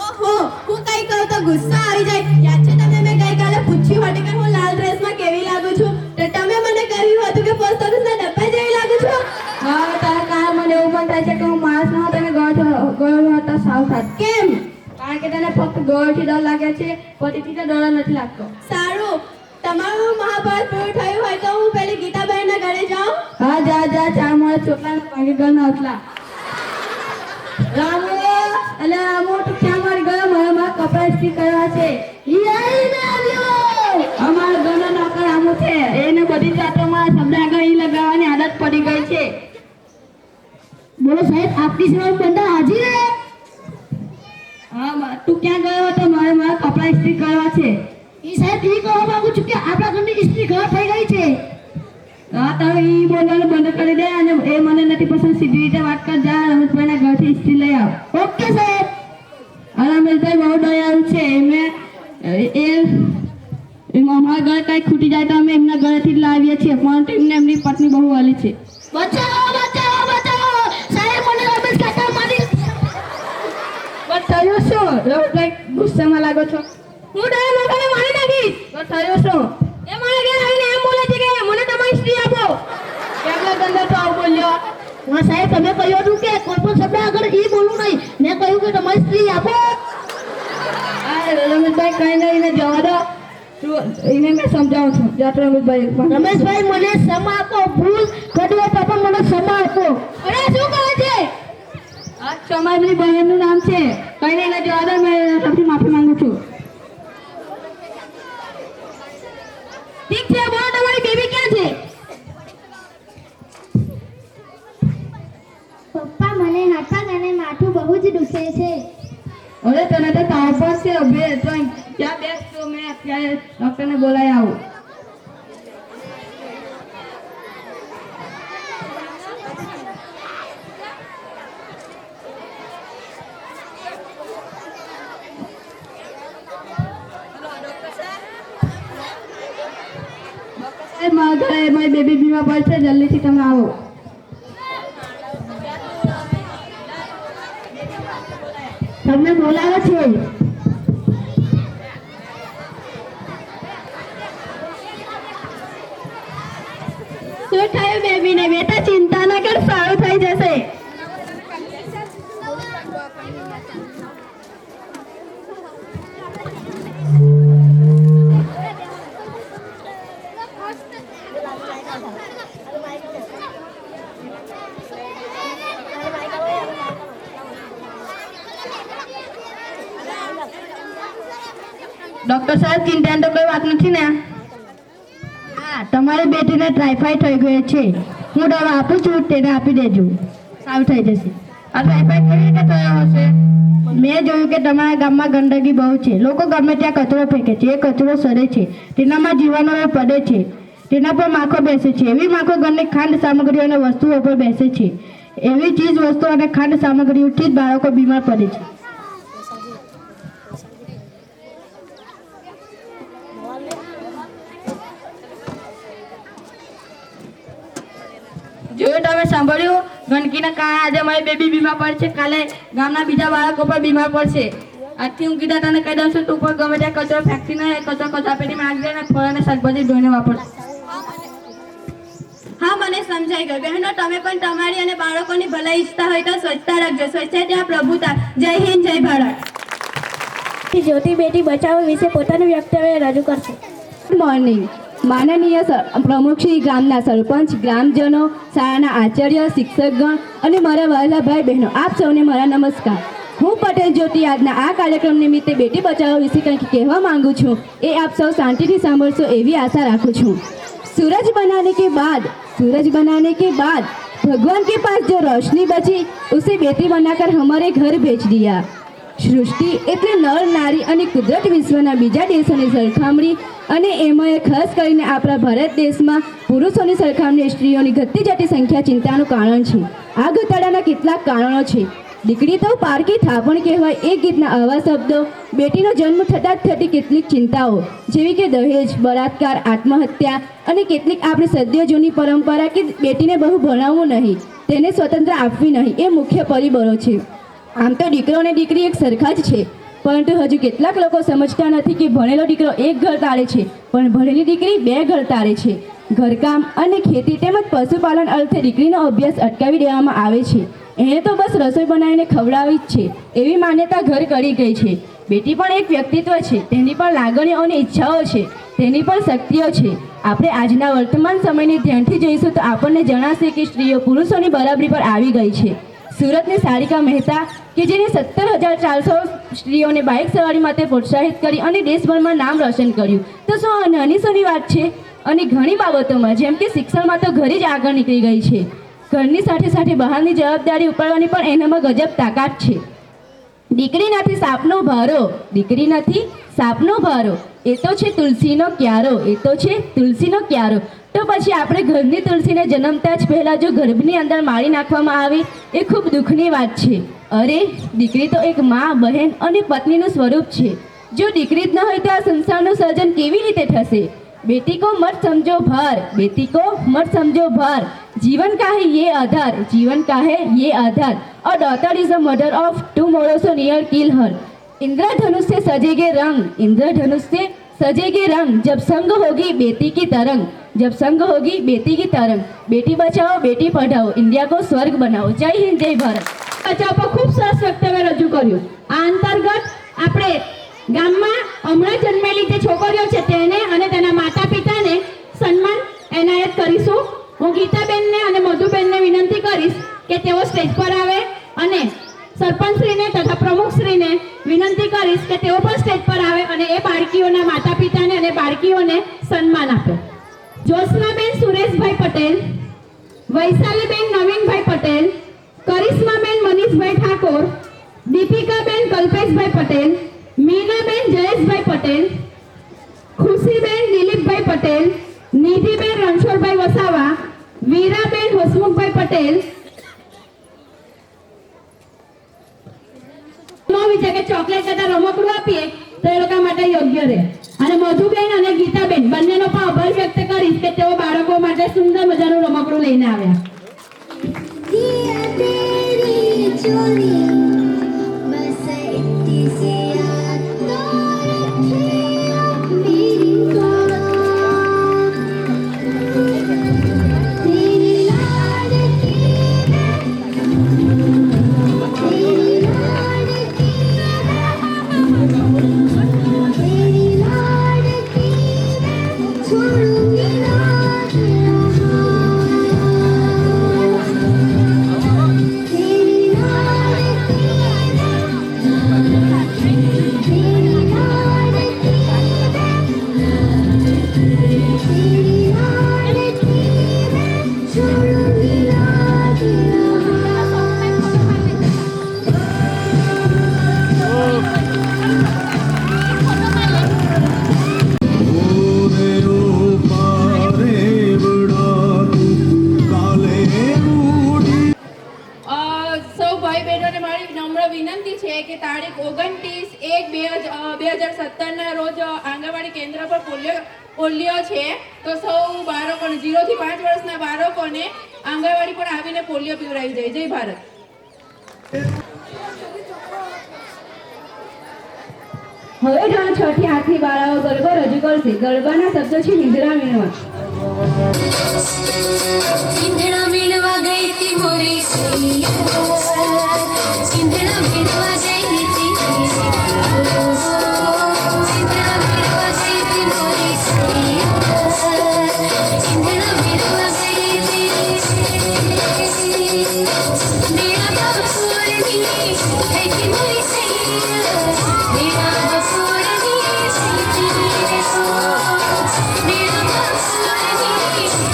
ઓહો, હું કઈ કહું તો ગુસ્સા આવી જાય. યાદ છે તમને મેં ગઈકાલે પૂછ્યું હતું કે હું લાલ ડ્રેસમાં કેવી લાગુ છું? તો તમે મને કહ્યું હતું કે પોસ્ટ ઓફિસના ડબ્બા જેવી લાગુ છું. હા, તારા કારણ મને એવું પણ થાય છે કે હું માણસ ન હતો અને ગયો હતો સાવ સાથ. કેમ? કારણ કે તને ફક્ત ગોળથી ડર લાગે છે, પતિથી તો ડર નથી લાગતો. સારું, તમારું મહાભારત પૂરું થયું હોય તો હું પેલી ગીતાબહેનના ઘરે જાઉં. હા, જા જા. ચાર મારા છોકરાના ભાગે ઘરના હસલા. રામુ, અલે રામુ, તું ક્યાં મારી ગયો? મારા કપડા ઇસ્ત્રી કરવા છે. અમારા ઘરનો નોકર રામુ છે. એને બધી જાતોમાં શબ્દ આગળ ઈ લગાવવાની આદત પડી ગઈ છે. બોલો સાહેબ, આપની સેવા બંદા હાજર હે. હા, તું ક્યાં ગયો હતો? મારા કપડા ઇસ્ત્રી કરવા છે. ઈ સાહેબ એ કહેવા માંગુ છું કે આપણા ઘરની ઇસ્ત્રી ઘર થઈ ગઈ છે. હા, તમે ઈ બોલવાનું બંધ કરી દે અને એ મને નથી પસંદ. સીધી રીતે વાત કર. જા રમેશભાઈના ઘરથી ઇસ્ત્રી લઈ આવ. ઓકે સાહેબ. રમેશભાઈ બહુ દયાળુ છે. અમારા ઘરે કઈ ખૂટી જાય તો અમે એમના ઘરેથી જ લાવીએ છીએ, પરંતુ એમને એમની પત્ની બહુ વાલી છે. બચાવો બચાવો બચાવો સાહેબ, મને રમેશ કાકા મારી. બસ થયું શું? રમેશભાઈ ગુસ્સામાં લાગો છો? હું ડર લોકોને મારી નાખીશ. બસ થયું શું? એ મારા ઘરે આવીને એમ બોલે છે કે મને તમારી સ્ત્રી આપો. કેટલો ગંદો તો આવું બોલ્યો. હા સાહેબ, તમે કહ્યું હતું કે કોઈ પણ શબ્દ આગળ ઈ બોલવું નહીં. મેં કહ્યું કે તમારી સ્ત્રી આપો. રમેશભાઈ કઈ નહીં, એને જવા દો. એને મેં સમજાવું છું. જાતો રમેશભાઈ. રમેશભાઈ, મને ક્ષમા આપો. ભૂલ કડવો પાપા, મને ક્ષમા આપો. અરે શું કહે છે? આ ક્ષમા એમની બહેનનું નામ છે. કઈ નહીં, એને જવા દો. મેં સૌથી માફી માંગુ છું. ઠીક છે, બોલો તમારી બેબી ક્યાં છે? પપ્પા, મને નાટક અને માથું બહુ જ દુખે છે. અરે તને તો તાવ પર છે. બે ત્રણ ક્યાં બેસ તો મેં અત્યારે ડોક્ટરને બોલાવી આવું. મારા ઘરે મારી બેબી બીમાર પડશે, જલ્દીથી તમે આવો. તમને બોલાવે છે. શું થયું બેબીને? બેટા ચિંતા ના કર, સારું થઈ જશે. ડોક્ટર સાહેબ, ચિંતાની તો કોઈ વાત નથી ને? હા, તમારી બેટીને ટાઇફાઇડ થઈ ગયો છે. હું દવા આપું છું, તેને આપી દેજો, સારું થઈ જશે. આ ટાઇફાઇડ કેવી રીતે થયો હશે? મેં જોયું કે તમારા ગામમાં ગંદકી બહુ છે. લોકો ગમે ત્યાં કચરો ફેંકે છે, એ કચરો સડે છે, તેનામાં જીવાણુઓ પડે છે, તેના પર માખો બેસે છે. એવી માખો ઘરની ખાંડ સામગ્રીઓ અને વસ્તુઓ પર બેસે છે. એવી ચીજ વસ્તુઓ અને ખાંડ સામગ્રીઓથી જ બાળકો બીમાર પડે છે. જોયું, તમે સાંભળ્યું? ગંદકીના કારણે આજે મારી બેબી બીમાર પડશે, કાલે ગામના બીજા બાળકો પર બીમાર પડશે. આજથી હું કીધા તને કહી દઉં છું, તું પણ ગમે ત્યાં કચરો ફેંકતી નહીં, કચરો કચરાપેટીમાં નાખી દે ને ફળ અને શાકભાજી ધોઈને વાપરશે. હા, મને સમજાઈ ગયું. બહેનો, તમે પણ તમારી અને બાળકોની ભલાઈ ઈચ્છતા હોય તો સ્વચ્છતા રાખજો. સ્વચ્છતા ત્યાં પ્રભુતા. જય હિન્દ, જય ભારત. જ્યોતિ બેટી બચાવો વિશે પોતાનું વક્તવ્ય રજૂ કરશે. Good morning. માનનીય પ્રમુખ શ્રી, ગામના સરપંચ, ગ્રામજનો, શાળાના આચાર્ય, શિક્ષકગણ અને મારા વહાલા ભાઈ બહેનો, આપ સૌને મારા નમસ્કાર. હું પટેલ જ્યોતિ આજના આ કાર્યક્રમ નિમિત્તે બેટી બચાવો વિશે કંઈક કહેવા માંગુ છું. એ આપ સૌ શાંતિથી સાંભળશો એવી આશા રાખું છું. सूरज बनाने के बाद भगवान के पास जो रोशनी बची उसे बेटी बनाकर हमारे घर भेज दिया. सृष्टि એટલે નર નારી અને કુદરત વિશ્વના બીજા દેશોની સરખામણી અને એમાં ખાસ કરીને આપણા ભારત દેશમાં પુરુષોની સરખામણીએ સ્ત્રીઓની ઘટતી જતી સંખ્યા ચિંતાનું કારણ છે. આ ઘટાડાના કેટલાક કારણો છે. દીકરી તો પારકી થાપણ કહેવાય એ ગીતના આવા શબ્દો, બેટીનો જન્મ થતાં જ થતી કેટલીક ચિંતાઓ જેવી કે દહેજ, બળાત્કાર, આત્મહત્યા અને કેટલીક આપણી સદીઓ જૂની પરંપરા કે બેટીને બહુ ભણાવવું નહીં, તેને સ્વતંત્ર આપવી નહીં, એ મુખ્ય પરિબળો છે. આમ તો દીકરો અને દીકરી એક સરખા જ છે, પરંતુ હજુ કેટલાક લોકો સમજતા નથી કે ભણેલો દીકરો એક ઘર તાળે છે, પણ ભણેલી દીકરી બે ઘર તાળે છે. ઘરકામ અને ખેતી તેમજ પશુપાલન અર્થે દીકરીનો અભ્યાસ અટકાવી દેવામાં આવે છે. એને તો બસ રસોઈ બનાવીને ખવડાવી જ છે, એવી માન્યતા ઘર કરી ગઈ છે. બેટી પણ એક વ્યક્તિત્વ છે, તેની પણ લાગણીઓ અને ઈચ્છાઓ છે, તેની પણ શક્તિઓ છે. આપણે આજના વર્તમાન સમયને ધ્યાનથી જોઈશું તો આપણને જણાશે કે સ્ત્રીઓ પુરુષોની બરાબરી પર આવી ગઈ છે. સુરતની સારિકા મહેતા કે જેને 17,400 સ્ત્રીઓને બાઇક સવારી માટે પ્રોત્સાહિત કરી અને દેશભરમાં નામ રોશન કર્યું, તો શું આ નાની સૂની વાત છે? અને ઘણી બાબતોમાં જેમ કે શિક્ષણમાં તો ઘણી જ આગળ નીકળી ગઈ છે. ઘરની સાથે સાથે બહારની જવાબદારી ઉપાડવાની પણ એનામાં ગજબ તાકાત છે. દીકરી નથી સાપનો ભારો, દીકરી નથી સાપનો ભારો, એ તો છે તુલસીનો ક્યારો, એ તો છે તુલસીનો ક્યારો. તો પછી આપણે ઘરની તુલસીને જન્મતા જ પહેલાં જો ગર્ભની અંદર મારી નાખવામાં આવે એ ખૂબ દુઃખની વાત છે. અરે, દીકરી તો એક મા, બહેન અને પત્નીનું સ્વરૂપ છે. જો દીકરી જ ન હોય તો આ સંસારનું સર્જન કેવી રીતે થશે? बेटी को मत समझो भार, बेटी को मत समझो भार, जीवन का है ये आधार, जीवन का है ये आधार, और daughter is the mother of tomorrow so near kill her. इंद्रधनुष से सजेगे रंग, इंद्रधनुष से सजेगे रंग, जब संग होगी बेटी की तरंग, जब संग होगी बेटी की तरंग. बेटी बचाओ बेटी पढ़ाओ, इंडिया को स्वर्ग बनाओ. जय हिंद, जय भारत. બચાવ પર ખૂબ સરસ વક્તવ્ય રજૂ કર્યું. આ અંતર્ગત આપણે ગામમાં હમણાં જન્મેલી જે છોકરીઓ છે તેને અને તેના માતા પિતાને સન્માન એનાયત કરીશું. હું ગીતાબેનને અને મધુબેનને વિનંતી કરીશ કે તેઓ સ્ટેજ પર આવે અને સરપંચશ્રીને તથા પ્રમુખશ્રીને વિનંતી કરીશ કે તેઓ પણ સ્ટેજ પર આવે અને એ બાળકીઓના માતા પિતાને અને બાળકીઓને સન્માન આપે. જ્યોત્સનાબેન સુરેશભાઈ પટેલ, વૈશાલીબેન નવીનભાઈ પટેલ, કરિશ્માબેન મનીષભાઈ ઠાકોર, દીપિકાબેન કલ્પેશભાઈ પટેલ, મીનાબેન જયેશભાઈ પટેલ, ખુશીબેન દિલીપભાઈ પટેલ, નિધિબેન રણછોડભાઈ વસાવા, વીરાબેન હસમુખભાઈ પટેલ. વિચાર કે ચોકલેટ કરતા રમકડું આપીએ તો એ લોકો માટે યોગ્ય રહે. અને મધુબેન અને ગીતાબેન બંનેનો પણ આભાર વ્યક્ત કરીશ કે તેઓ 1/2017 રોજ આંગણવાડી કેન્દ્ર પર પોલિયો છે, તો સૌ બાળકોને 0 થી 5 વર્ષના બાળકોને આંગણવાડી પર આવીને પોલિયો પીવડાવી જાય. જય ભારત. હવે ધોરણ 6 થી 8 થી બાળાઓ ગરબા રજૂ કરશે. ગરબાના શબ્દો છે ઈંધણા વીણવા. ઈંધણા વીણવા ગઈ તી મોરી સૈયા, ઈંધણા વીણવા ગઈ તી, ઈંધણા વીણવા ગઈ તી મોરી સૈયા, ઈંધણા વીણવા ગઈ તી. મેળા બપોરની ગઈ તી મોરી સૈયા, મેળા બપોરની ગઈ તી રે સો, મેળા બપોરની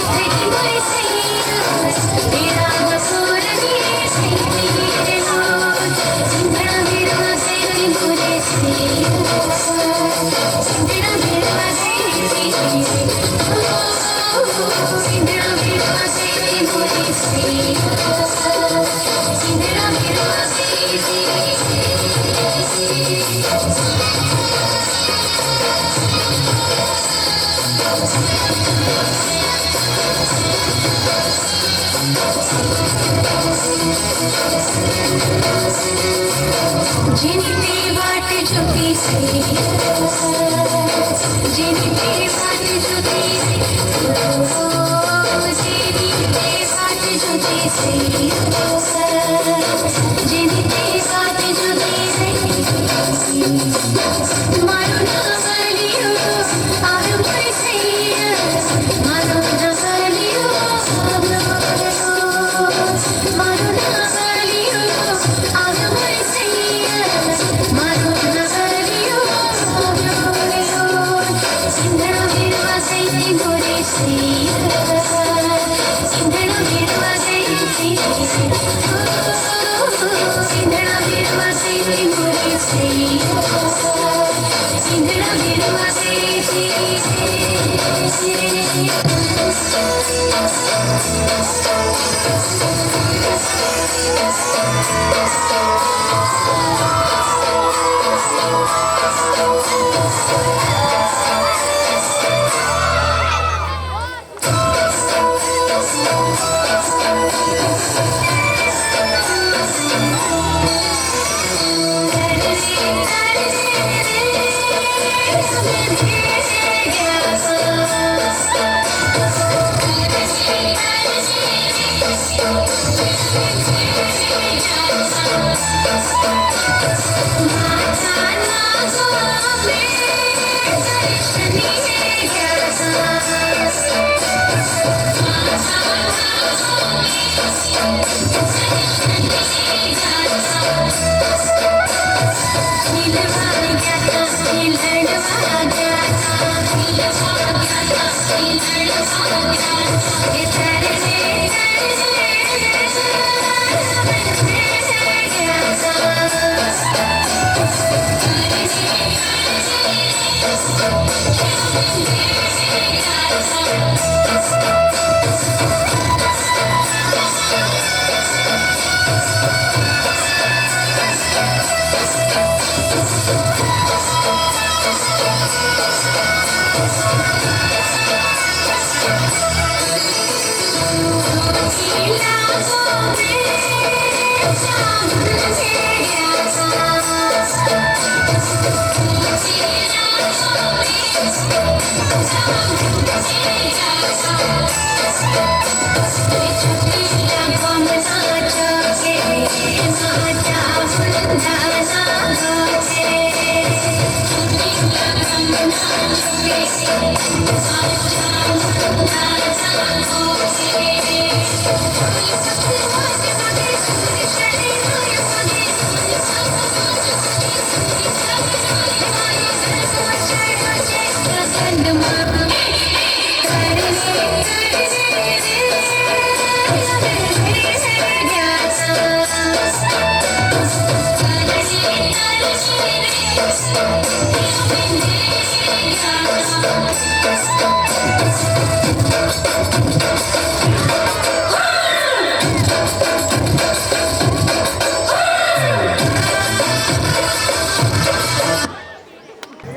ગઈ તી મોરી સૈયા, મેળા બપોરની ગઈ તી રે સો, ઈંધણા વીણવા ગઈ તી મોરી સૈયા, ઈંધણા વીણવા ગઈ તી, ઈંધણા વીણવા ગઈ તી મોરી સૈયા, ઈંધણા વીણવા ગઈ તી. જેની તે વાટ જોતી છે, જેની તે વાટ જોતી છે, જેની તે વાટ જોતી છે, જેની તે વાટ જોતી છે. મારું નામ લીયો આવ્યો મોરી સૈયા, મારું નામ લીયો આવ્યો, મારું નામ લીયો આવ્યો મોરી સૈયા, મારું નામ લીયો આવ્યો. ઈંધણા વીણવા ગઈ તી મોરી સૈયા, ઈંધણા વીણવા ગઈ તી, ઈંધણા વીણવા ગઈ તી મોરી સૈયા, ઈંધણા વીણવા ગઈ તી.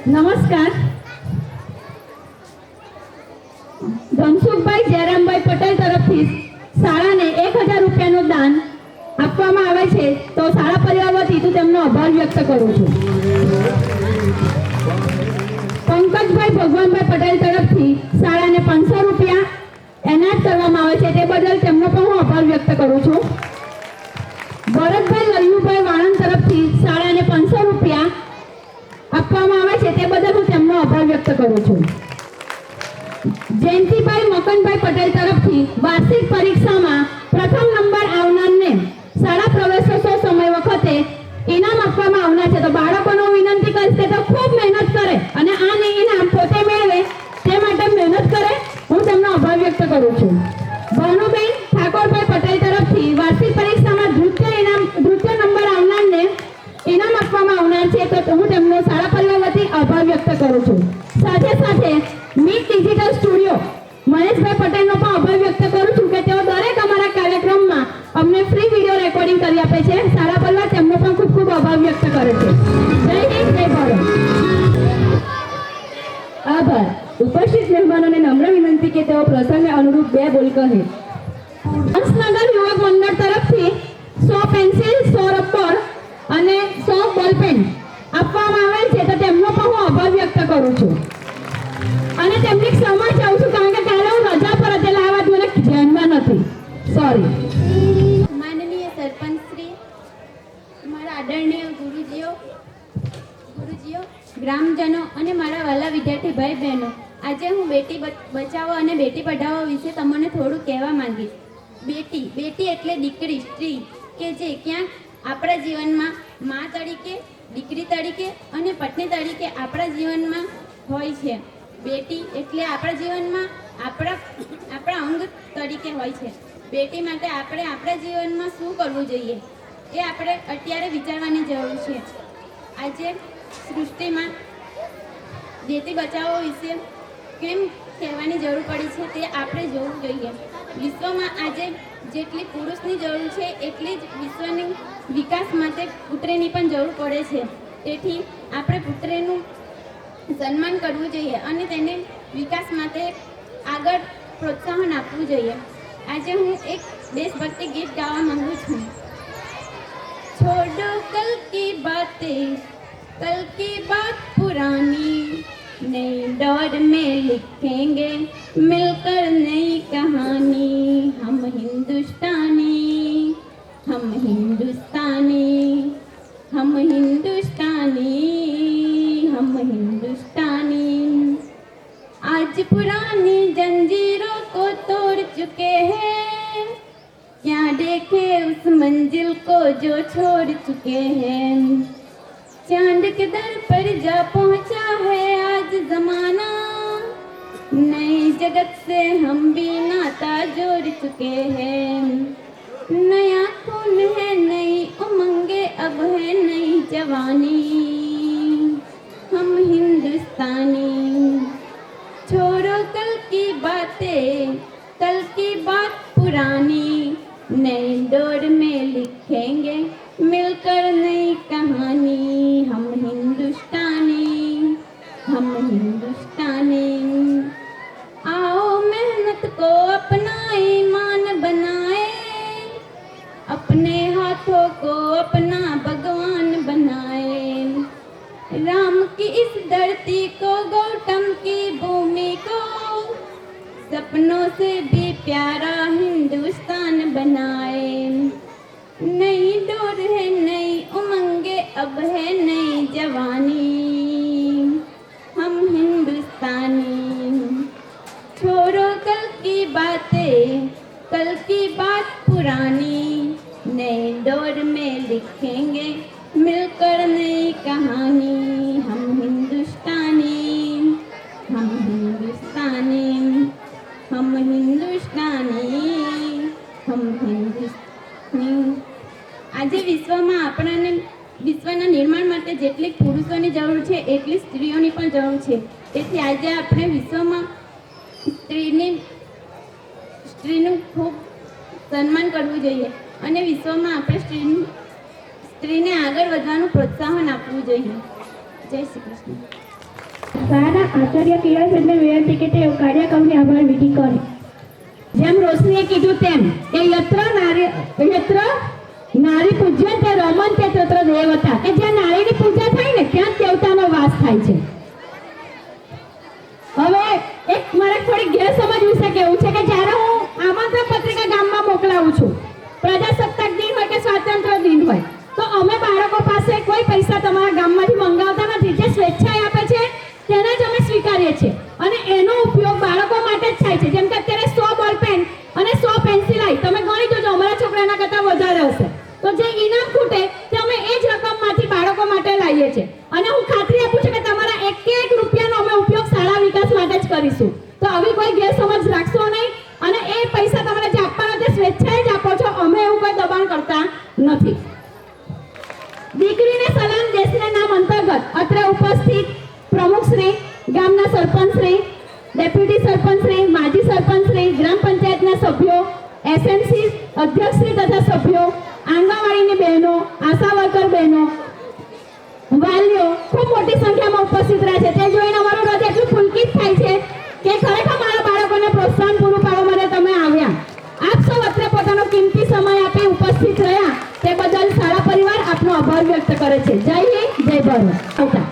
નમસ્કાર. ધનસુખભાઈ જયરામભાઈ પટેલ તરફથી શાળાને 1000 રૂપિયાનું દાન આપવામાં આવે છે, તો શાળા પરિવાર વતી હું તેમનો આભાર વ્યક્ત કરું છું. પંકજભાઈ ભગવાનભાઈ પટેલ તરફથી શાળાને 500 રૂપિયા એનાયત કરવામાં આવે છે, તે બદલ તેમનો પણ હું આભાર વ્યક્ત કરું છું. ભરતભાઈ લલ્લુભાઈ વાણંદ તરફથી શાળાને 500 રૂપિયા આપવામાં આવે છે, તે બદલ હું તેમનો આભાર વ્યક્ત કરું છું. જયંતિભાઈ મકનભાઈ પટેલ તરફથી વાર્ષિક પરીક્ષામાં પ્રથમ નંબર આવનારને શાળા પ્રવેશોત્સવ સમય વખતે ઇનામ આપવામાં આવનાર છે, તો બાળકોને વિનંતી કરીશ કે તો ખૂબ મહેનત કરે અને આ ઇનામ પોતે મેળવે તે માટે મહેનત કરે. હું તેમનો આભાર વ્યક્ત કરું છું. ભાનુબેન ઠાકોરભાઈ પટેલ તરફથી વાર્ષિક પરીક્ષામાં નૃત્ય નંબર આવનારને ઇનામ આપવામાં આવનાર છે, તો હું તેમનો શાળા પરિવાર વતી આભાર વ્યક્ત કરું છું. સાથે સાથે મીટ ડિજિટલ સ્ટુડિયો મહેશભાઈ પટેલનો પણ આભાર વ્યક્ત કરું છું કે તેઓ દરેક અમારા કાર્યક્રમમાં અમને ફ્રી વિડીયો રેકોર્ડિંગ કરી આપે છે. શાળા પરિવાર તેમનો પણ ખૂબ ખૂબ આભાર વ્યક્ત કરે છે. જય હિન્દ, જય ભારત. આભાર. ઉપસ્થિત મહેમાનોને નમ્ર વિનંતી કે તેઓ પ્રસંગને અનુરૂપ 2 બોલ કહે. હંસનગર યુવક મંડળ તરફથી 100 પેન્સિલ, 100 રબર અને 100 બોલપેન આપવામાં આવે છે, તો તેમનો પણ હું આભાર વ્યક્ત કરું છું. અને તેમની ક્ષમા ચાહું છું, કારણ કે કાલે હું રજા પર હતી, આ વાત મને ધ્યાનમાં નથી. સોરી. માનનીય સરપંચ શ્રી, મારા આદરણીય ગુરુજીઓ, ગ્રામજનો અને મારા વાલા વિદ્યાર્થી ભાઈ બહેનો, આજે હું બેટી બચાવો અને બેટી પઢાઓ વિશે તમને થોડું કહેવા માંગીશ. બેટી એટલે દીકરી, સ્ત્રી કે જે ક્યાંક આપણા જીવનમાં મા તરીકે, દીકરી તરીકે અને પત્ની તરીકે આપણા જીવનમાં હોય છે. બેટી એટલે આપણા જીવનમાં આપણા અંગ તરીકે હોય છે. બેટી માટે આપણે આપણા જીવનમાં શું કરવું જોઈએ એ આપણે અત્યારે વિચારવાની જરૂર છે. આજે સૃષ્ટિમાં બેટી બચાવો વિશે કેમ કહેવાની જરૂર પડી છે તે આપણે જોવું જોઈએ. વિશ્વમાં આજે જેટલી પુરુષની જરૂર છે એટલી જ વિશ્વની વિકાસ માટે પુત્રીની પણ જરૂર પડે છે. તેથી આપણે પુત્રીનું સન્માન કરવું જોઈએ અને તેને વિકાસ માટે આગળ પ્રોત્સાહન આપવું જોઈએ. આજે હું એક દેશભક્તિ ગીત ગાવા માંગુ છું. છોડો કલ કી બાત પુરાની, नई दौर में लिखेंगे मिलकर नई कहानी. हम हिंदुस्तानी, हम हिंदुस्तानी, हम हिंदुस्तानी, हम हिंदुस्तानी. आज पुरानी जंजीरों को तोड़ चुके हैं, क्या देखे उस मंजिल को जो छोड़ चुके हैं. चांद के दर पर जा पहुंचा है आज जमाना, नए जगत से हम भी नाता जोड़ चुके हैं. नया खून है, नई उमंगे, अब है नई जवानी. हम हिंदुस्तानी. छोड़ो कल की बात पुरानी, नए दौर में लिखेंगे मिलकर नई कहानी. हम हिंदुस्तानी, हम हिंदुस्तानी. आओ मेहनत को अपना ईमान बनाए, अपने हाथों को अपना भगवान बनाए. राम की इस धरती को, गौतम की भूमि को, सपनों से भी प्यारा हिंदुस्तान बनाए. नई दौर है, नई उमंगे, अब है नई जवानी. हम हिंदुस्तानी. छोड़ो कल की बात पुरानी, नए दौर में लिखेंगे मिलकर नई कहानी. हम हिंदुस्तानी, हम हिंदुस्तानी, हम हिंदुस्तानी, हम हिंदुस्तानी. આજે વિશ્વના નિર્માણ માટે જેટલી પુરુષોની જરૂર છે એટલી સ્ત્રીઓની પણ જરૂર છે. તેથી આજે આપણે વિશ્વમાં સ્ત્રીનું ખૂબ સન્માન કરવું જોઈએ અને વિશ્વમાં આપણે સ્ત્રીને આગળ વધવાનું પ્રોત્સાહન આપવું જોઈએ. જય શ્રી કૃષ્ણ. શાળાના આચાર્ય કિરણચંદ્ર વિનંતી કે તેઓ કાર્યક્રમની આભાર વિધિ કરે. જેમ રોશનીએ કીધું તેમ કે યત્ર નારી પૂજ્યંતે રમન્તે તત્ર દેવતા, કે જ્યાં નારીની પૂજા થાય ને ત્યાં જ દેવતાનો વાસ થાય છે. હવે એક મારે થોડી ગેરસમજ વિશે કહેવું છે કે જ્યારે હું આમંત્રણ પત્રિકા ગામમાં મોકલાવું છું, પ્રજાસત્તાક દિન હોય કે સ્વાતંત્ર્ય દિન હોય, તો અમે બાળકો પાસે કોઈ પૈસા તમારા ગામમાંથી મંગાવતા નથી. જે સ્વેચ્છાએ આપે છે તેને જ અમે સ્વીકારીએ છીએ અને એનો ઉપયોગ બાળકો માટે જ થાય છે. જેમ કે અત્યારે 100 બોલપેન અને 100 પેન્સિલ આવી, તમે ગણી જોજો અમારા છોકરાના કરતાં વધારે હશે. તો જે ઇનામ ખૂટે તે અમે એ જ રકમમાંથી બાળકો માટે લાવીએ છીએ અને હું ખાતરી આપું છું કે તમારા એક રૂપિયાનો અમે ઉપયોગ શાળા વિકાસ માટે જ કરીશું. તો આવી કોઈ ગેરસમજ રાખશો નહીં અને એ પૈસા તમારે જે આપવાના તે સ્વેચ્છાએ જ આપો છો, અમે એવું કોઈ દબાણ કરતા નથી. દીકરીને સલામ દેશના નામ અંતર્ગત અત્રે ઉપસ્થિત પ્રમુખશ્રી, ગામના સરપંચશ્રી, ડેપ્યુટી સરપંચશ્રી, માજી સરપંચશ્રી, ગ્રામ પંચાયતના સભ્યો, એસએમસી અધ્યક્ષશ્રી તથા સભ્યો, આંગણવાડીની બહેનો, આશા વર્કર બહેનો, વાલીઓ ખૂબ મોટી સંખ્યામાં ઉપસ્થિત રહ્યા છે. તે જોઈને અમારું હૃદય એટલું પુલકિત થાય છે કે ખરેખર મારા બાળકોને પ્રોત્સાહન પૂરું પાડવા માટે તમે આવ્યા. આપ સૌ અત્રે પોતાનો કિંમતી સમય આપી ઉપસ્થિત રહ્યા તે બદલ શાળા પરિવાર આપનો આભાર વ્યક્ત કરે છે. જય હિન્દ, જય ભારત. આવતા